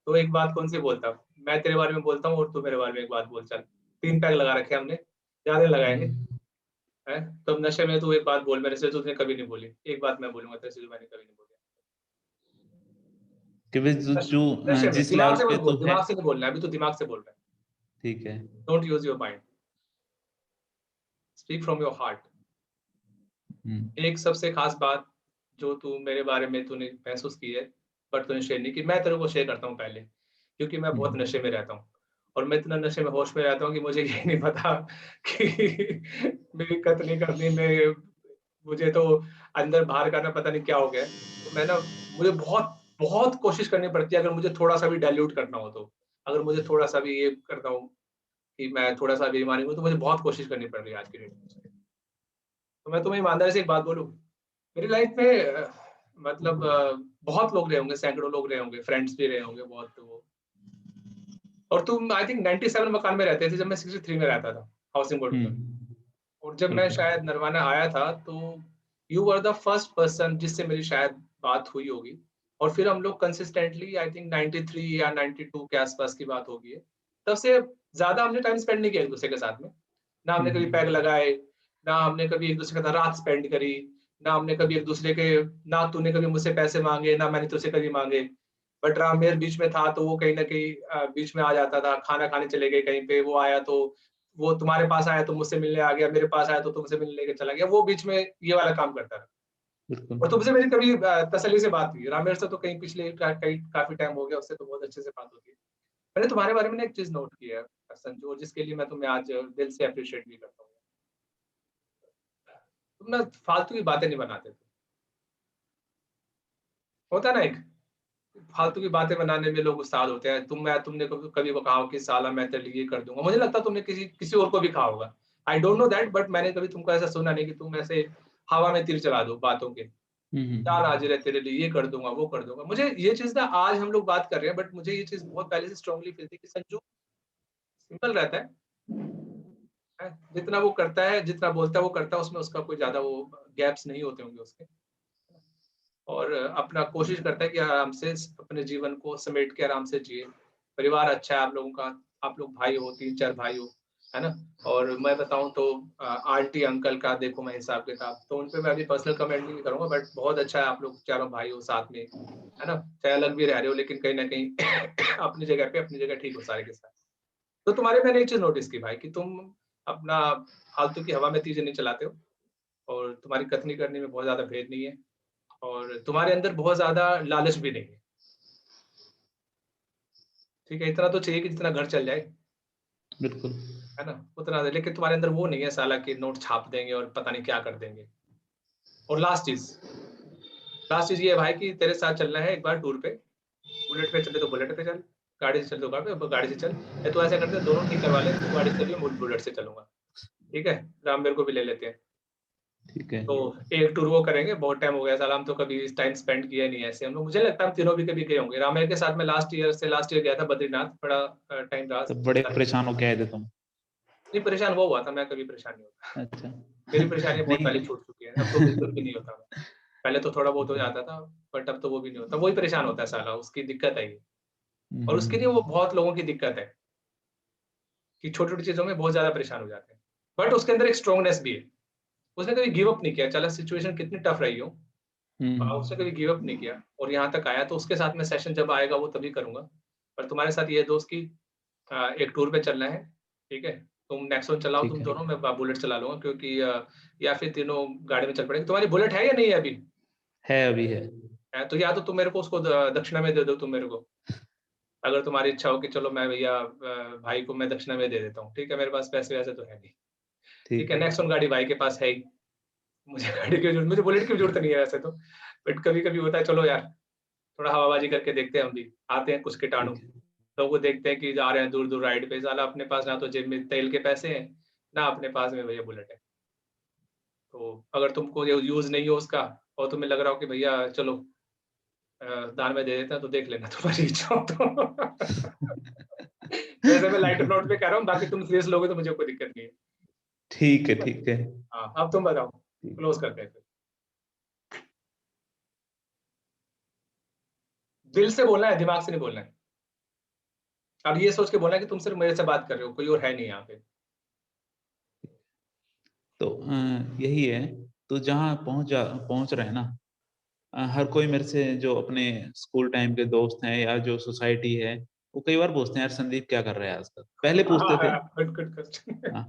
तो एक बात कौन सी बोलता, मैं तेरे बारे में बोलता हूँ और तू मेरे बारे में एक बात बोल, चल 3 पैग लगा रखे हमने, ज्यादा लगाएंगे है। तो नशे में तू एक बात बोल मेरे से, तुझने कभी नहीं बोली, एक बात मैं बोलूंगा तेरे से जो मैंने कभी नहीं बोली। कि भाई जो नशे में जिस दिमाग लेवल से पे मत तू बोल, है। दिमाग से नहीं बोलना है, अभी तो दिमाग से बोल रहा है। ठीक है। Don't use your mind, speak from your heart. एक सबसे खास बात जो तू मेरे बारे में तूने महसूस की है पर तूने शेयर नहीं की, मैं तेरे को शेयर करता हूँ पहले, क्योंकि मैं बहुत नशे में रहता हूँ और मैं इतना नशे में होश में रहता हूँ कि मुझे ये नहीं पता कि मेरी कतनी करनी में मुझे तो अंदर बाहर का ना पता नहीं क्या हो गया है। तो मैं ना, मुझे बहुत बहुत कोशिश करनी पड़ती है अगर मुझे थोड़ा सा भी डाइल्यूट करना हो तो, अगर मुझे थोड़ा सा भी ये करना हो कि मैं थोड़ा सा बेईमानी हूँ तो मुझे बहुत कोशिश करनी पड़ रही है आज की डेट में। तो मैं तुम्हें ईमानदारी से एक बात बोलूं, मेरी लाइफ में मतलब बहुत लोग रहे होंगे, सैकड़ों लोग रहे होंगे, फ्रेंड्स भी रहे होंगे बहुत, तो और तुम आई थिंक 97 मकान में रहते थे जब मैं 63 में रहता था, हाउसिंग बोर्ड में। और जब मैं शायद नरवाना आया था तो you were the first person जिससे मेरी शायद बात हुई होगी, और फिर हम लोग कंसिस्टेंटली आई थिंक 93 या 92 के आसपास की बात होगी है। तब से ज्यादा हमने टाइम स्पेंड नहीं किया एक दूसरे के साथ में, ना हमने कभी पैग लगाए, ना हमने कभी एक दूसरे के साथ रात स्पेंड करी, ना हमने कभी एक दूसरे के, ना तूने कभी मुझसे पैसे मांगे ना मैंने तुझसे कभी मांगे। बट रामेर बीच में था तो वो कहीं ना कहीं बीच में आ जाता था, खाना खाने चले गए कहीं पे, वो आया तो वो तुम्हारे पास आया तो मुझसे मिलने आ गया, मेरे पास आया तो तुमसे मिलने लेके चला गया, वो बीच में ये वाला काम करता रहा। और तुमसे मेरी कभी तसल्ली से बात हुई, रामेर से तो कहीं पिछले काफी टाइम हो गया, उससे तो बहुत अच्छे से बात होती है। मैंने तुम्हारे बारे में एक चीज नोट की है संजू, जिसके लिए मैं तुम्हें आज दिल से अप्रिशिएट भी करता हूँ। तुम ना फालतू की बातें नहीं बनाते थे, होता ना एक फालतू की बातें बनाने में लोग उस्ताद होते हैं। तुमने कभी वो कहा हो कि साला मैं तेरे लिए ये कर दूंगा, मुझे लगता है तुमने किसी किसी और को भी कहा होगा, I don't know that, but मैंने कभी तुमको ऐसा सुना नहीं कि तुम ऐसे हवा में तीर चला दो बातों के, चाल हाजिर है तेरे लिए, ये कर दूंगा वो कर दूंगा। मुझे ये चीज ना आज हम लोग बात कर रहे हैं, बट मुझे ये चीज बहुत पहले से स्ट्रांगली फील थी कि संजू सिंपल रहता है, जितना वो करता है जितना बोलता है वो करता है, उसमें उसका कोई ज्यादा वो गैप्स नहीं होते होंगे उसके, और अपना कोशिश करता है कि आराम से अपने जीवन को समेट के आराम से जिए। परिवार अच्छा है आप लोगों का, आप लोग भाई हो, 3-4 भाई हो, है ना? और मैं बताऊं तो आंटी अंकल का देखो मैं हिसाब किताब, तो उन पे मैं अभी पर्सनल कमेंट नहीं करूंगा, बट बहुत अच्छा है आप लोग चारों भाई हो साथ में, है ना? चाहे अलग भी रह रहे हो लेकिन कहीं ना कहीं अपनी जगह पे अपनी जगह ठीक हो सारे के साथ। तो तुम्हारे मैंने एक चीज नोटिस की भाई कि तुम अपना फालतू की हवा में चीजें नहीं चलाते हो, और तुम्हारी कथनी करने में बहुत ज्यादा भेद नहीं है, और तुम्हारे अंदर बहुत ज्यादा लालच भी नहीं है। ठीक है, इतना तो चाहिए कि जितना घर चल जाए, बिल्कुल। है ना, उतना दे। लेकिन तुम्हारे अंदर वो नहीं है साला कि नोट छाप देंगे और पता नहीं क्या कर देंगे। और लास्ट चीज ये है भाई कि तेरे साथ चलना है एक बार टूर पे, बुलेट पे चले तो बुलेट पे चल, गाड़ी से चल तो गाड़ी से चल, या तो ऐसा करते हैं दोनों ठीक करवा ले, तू गाड़ी से चलिए, बुलेट से चलूंगा, ठीक है, राम मेरे को भी ले लेते हैं। ठीक है। तो एक टूर वो करेंगे, बहुत टाइम हो गया साला, हम तो कभी इस टाइम स्पेंड किया नहीं ऐसे हम लोग। मुझे लगता है हम तीनों भी कभी गए होंगे। रामेर के साथ में लास्ट ईयर गया था बद्रीनाथ, बड़ा टाइम रहा। तब बड़े परेशान हो के आए थे तुम? नहीं, परेशान वो हुआ था, मैं कभी परेशान नहीं होता। अच्छा। मेरी परेशानी बहुत पहले नहीं। छूट चुकी है, अब तो बिल्कुल भी नहीं होता मैं। पहले तो थोड़ा बहुत हो जाता था, बट अब तो वो भी नहीं होता। वही परेशान होता है साला, उसकी दिक्कत है ये। और उसके लिए वो बहुत लोगों की दिक्कत है कि छोटी छोटी चीजों में बहुत ज्यादा परेशान हो जाते हैं, बट उसके अंदर एक स्ट्रॉन्गनेस भी है। उसने कभी गिव अप नहीं किया, चला सिचुएशन कितनी टफ रही हो, उसने कभी गिव अप नहीं किया और यहाँ तक आया। तो उसके साथ में सेशन जब आएगा वो तभी करूंगा। पर तुम्हारे साथ ये दोस्त की एक टूर पे चलना है, ठीक है, तुम नेक्सॉन चलाओ ठीक तुम है। दोनों, मैं बुलेट चला लूंगा, क्योंकि या फिर तीनों गाड़ी में चल पड़ेंगे। तुम्हारी बुलेट है या नहीं है अभी? है, अभी है। है तो या तो तुम मेरे को उसको दक्षिणा में दे दो तुम मेरे को, अगर तुम्हारी इच्छा हो कि चलो मैं भैया भाई को मैं दक्षिणा में दे देता हूँ, ठीक है, मेरे पास पैसे वैसे तो है नहीं। ठीक ठीक है, है। नेक्सॉन गाड़ी भाई के पास है ही, मुझे गाड़ी की जरूरत, मुझे बुलेट की जरूरत नहीं है वैसे तो, बट कभी कभी होता है, चलो यार थोड़ा हवाबाजी करके देखते हैं, हम भी आते हैं कुछ कीटाणु, ठीक है। लोगों को देखते हैं कि जा रहे हैं दूर दूर राइड पे, साला अपने पास ना तो जेब में तेल के पैसे हैं, ना अपने पास में भैया बुलेट है। तो अगर तुमको ये यूज नहीं हो उसका, और तुम्हें लग रहा हो कि भैया चलो दान में दे देते हैं, तो देख लेना तुम्हारी इच्छा हो तो। वैसे मैं लाइटर नोट पे कह रहा हूँ, बाकी तुम सीरियस लोगे तो मुझे कोई दिक्कत नहीं है। ठीक है। ठीक है। हाँ, अब तुम बताओ, ठीक। क्लोज करते हैं फिर। दिल से बोलना है, दिमाग से नहीं बोलना है। अब ये सोच के बोलना है कि तुम सिर्फ मेरे से बात कर रहे हो, कोई और है नहीं यहाँ पे। तो यही है। तो जहाँ पहुंच रहे हैं ना, हर कोई मेरे से, जो अपने स्कूल टाइम के दोस्त हैं या जो सोसाइटी है, वो कई बार पूछते हैं, यार संदीप क्या कर रहा है आजकल? पहले पूछते थे। Good good question. हाँ।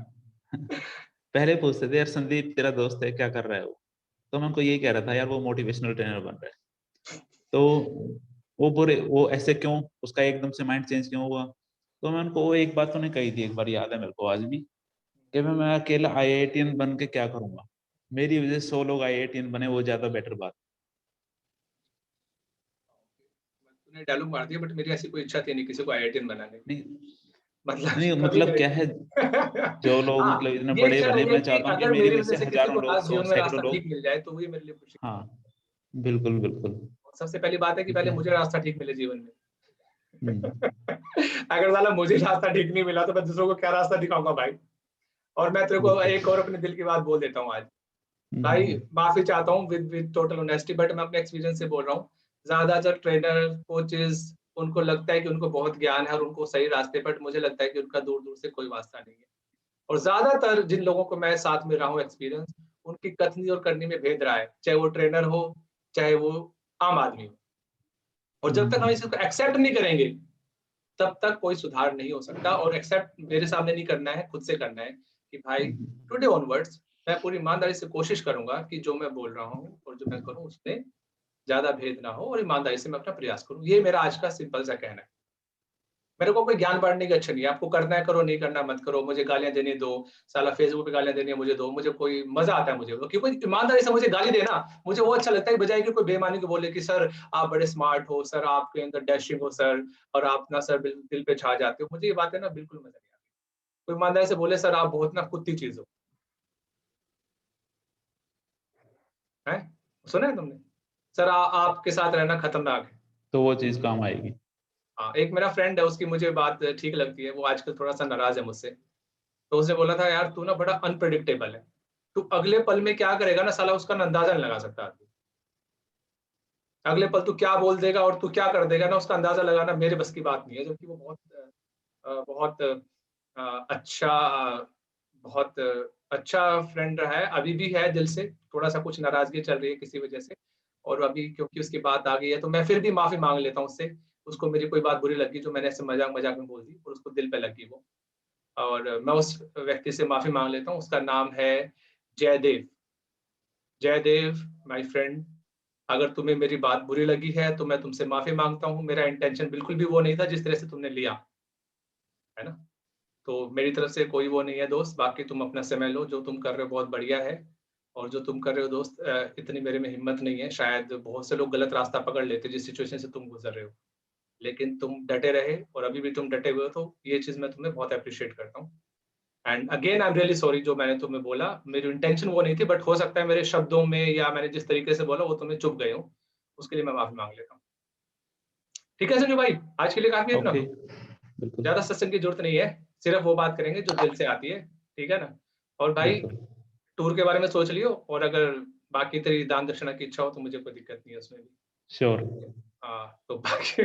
पहले पूछते थे, यार संदीप तेरा दोस्त है, क्या कर रहा है वो? तो मैं उनको यही कह रहा था, यार वो मोटिवेशनल ट्रेनर बन रहा है। तो वो ऐसे क्यों, उसका एकदम से माइंड चेंज क्यों हुआ? तो मैं उनको वो एक बात उन्हें कही थी, एक बार याद है मेरे को आज भी, कि मैं अकेला आईआईटीएन बन के क्या करूंगा? मेरी वजह से 100 लोग आईआईटीएन बने, वो ज्यादा बेटर बात। तूने डायलॉग मार दिया, बट मेरी ऐसी कोई इच्छा थी नहीं किसी को आईआईटीएन बनाने की। नहीं। मतलब नहीं, कभी मतलब मेरे क्या है, जो लोग हाँ, मतलब इतने ये बड़े इच्छा बने, नहीं है मैं कि चाहता हूँ कि अगर मेरी मेरी वजह वजह से से किसी हजारों को लोग, जीवन में सैकड़ों रास्ता लोग। ठीक मिल जाए तो वही मेरे लिए खुशी हाँ, बिल्कुल बिल्कुल। है। सबसे पहली बात है कि ठीक पहले है। मुझे रास्ता ठीक मिले जीवन में। हम्म। अगर साला मुझे रास्ता ठीक नहीं मिला तो मैं दूसरों को क्या रास्ता दिखाऊंगा भाई। और मैं तेरे को बिल्कुल। एक और अपने दिल की बात बोल देता हूँ आज, भाई हम्म। माफी चाहता हूँ विद टोटल ऑनेस्टी, बट मैं अपने एक्सपीरियंस से बोल रहा हूँ। ज्यादातर ट्रेनर कोचेस, उनको लगता है कि उनको बहुत ज्ञान है और उनको सही रास्ते, बट मुझे लगता है कि उनका दूर दूर से कोई वास्ता नहीं है। और ज्यादातर जिन लोगों को मैं साथ में रहा हूँ एक्सपीरियंस, उनकी कथनी और करनी में भेद रहा है, चाहे वो ट्रेनर हो चाहे वो आम आदमी हो। और जब तक हम इसको एक्सेप्ट नहीं करेंगे तब तक कोई सुधार नहीं हो सकता। और एक्सेप्ट मेरे सामने नहीं करना है, खुद से करना है कि भाई टुडे ऑनवर्ड्स मैं पूरी ईमानदारी से कोशिश करूंगा कि जो मैं बोल रहा हूँ और जो मैं करूँ उसमें ज्यादा भेद ना हो, और ईमानदारी से मैं अपना प्रयास करूँ। ये मेरा आज का सिंपल सा कहना है। मेरे को कोई ज्ञान बांटने की अच्छा नहीं है, आपको करना है करो, नहीं करना मत करो, मुझे गालियां देने दो, साला फेसबुक पे गालियां देनी है मुझे दो, मुझे कोई मजा आता है मुझे, क्योंकि ईमानदारी से मुझे गाली देना मुझे वो अच्छा लगता है, बजाय कि कोई बेईमानी को बोले कि सर आप बड़े स्मार्ट हो, सर आपके अंदर डैशिंग हो सर, और आप ना सर दिल पे छा जाते हो। मुझे ये बातें ना बिल्कुल मजा नहीं आती। कोई ईमानदारी से बोले सर आप बहुत ना कुत्ती चीज हो, है, सुना है तुमने, सर आपके साथ रहना खतरनाक है। तो वो चीज काम आएगी। हाँ, एक मेरा फ्रेंड है, उसकी मुझे बात ठीक लगती है, वो आजकल थोड़ा सा नाराज है मुझसे। तो उसने बोला था यार तू ना बड़ा अनप्रेडिक्टेबल है, तू अगले पल में क्या करेगा ना साला उसका अंदाजा नहीं लगा सकता आदमी। अगले पल तू क्या बोल देगा और तू क्या कर देगा ना उसका अंदाजा लगाना मेरे बस की बात नहीं है। जबकि वो बहुत अच्छा, बहुत अच्छा फ्रेंड रहा है, अभी भी है दिल से। थोड़ा सा कुछ नाराजगी चल रही है किसी वजह से, और अभी क्योंकि उसकी बात आ गई है तो मैं फिर भी माफी मांग लेता हूँ उससे। उसको मेरी कोई बात बुरी लगी जो मैंने ऐसे मजाक मजाक में बोल दी और उसको दिल पे लगी वो, और मैं उस व्यक्ति से माफी मांग लेता हूँ। उसका नाम है जयदेव। जयदेव माय फ्रेंड, अगर तुम्हें मेरी बात बुरी लगी है तो मैं तुमसे माफी मांगता हूँ। मेरा इंटेंशन बिल्कुल भी वो नहीं था जिस तरह से तुमने लिया, है ना। तो मेरी तरफ से कोई वो नहीं है दोस्त। बाकी तुम अपना समय लो, जो तुम कर रहे हो बहुत बढ़िया है। और जो तुम कर रहे हो दोस्त, इतनी मेरे में हिम्मत नहीं है। शायद बहुत से लोग गलत रास्ता पकड़ लेते जिस सिचुएशन से तुम गुजर रहे हो, लेकिन तुम डटे रहे और अभी भी तुम डटे हुए हो, तो ये चीज मैं तुम्हें बहुत अप्रिशिएट करता हूँ। And again I am really sorry जो मैंने तुम्हें बोला, मेरी इंटेंशन वो नहीं थी, बट हो सकता है मेरे शब्दों में या मैंने जिस तरीके से बोला वो तुम्हें चुभ गए हो, उसके लिए मैं माफी मांग लेता हूँ। ठीक है संजू भाई, आज के लिए काफी है इतना। ओके, बिल्कुल ज्यादा सत्संग की जरूरत नहीं है, सिर्फ वो बात करेंगे जो दिल से आती है, ठीक है ना। और भाई बिल्कुल। टूर के बारे में सोच लियो, और अगर बाकी तेरी दान दक्षिणा की इच्छा हो तो मुझे कोई दिक्कत नहीं है उसमें भी। श्योर। हाँ तो बाकी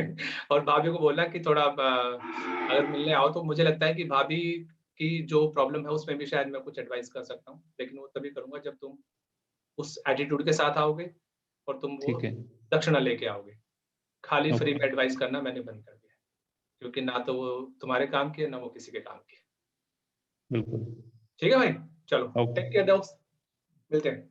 और भाभी को बोलना कि थोड़ा अगर मिलने आओ तो मुझे लगता है कि भाभी की जो प्रॉब्लम है उसमें भी शायद मैं कुछ एडवाइस कर सकता हूँ, लेकिन वो तभी करूंगा जब तुम उस एटीट्यूड के साथ आओगे और तुम वो ठीक है। दक्षिणा लेके आओगे। खाली फ्री ओके। में एडवाइस करना मैंने बंद कर दिया है, क्योंकि ना तो वो तुम्हारे काम की है ना वो किसी के काम की है। बिल्कुल। ठीक है भाई, चलो ओके। टेक केयर दोस्त, मिलते हैं।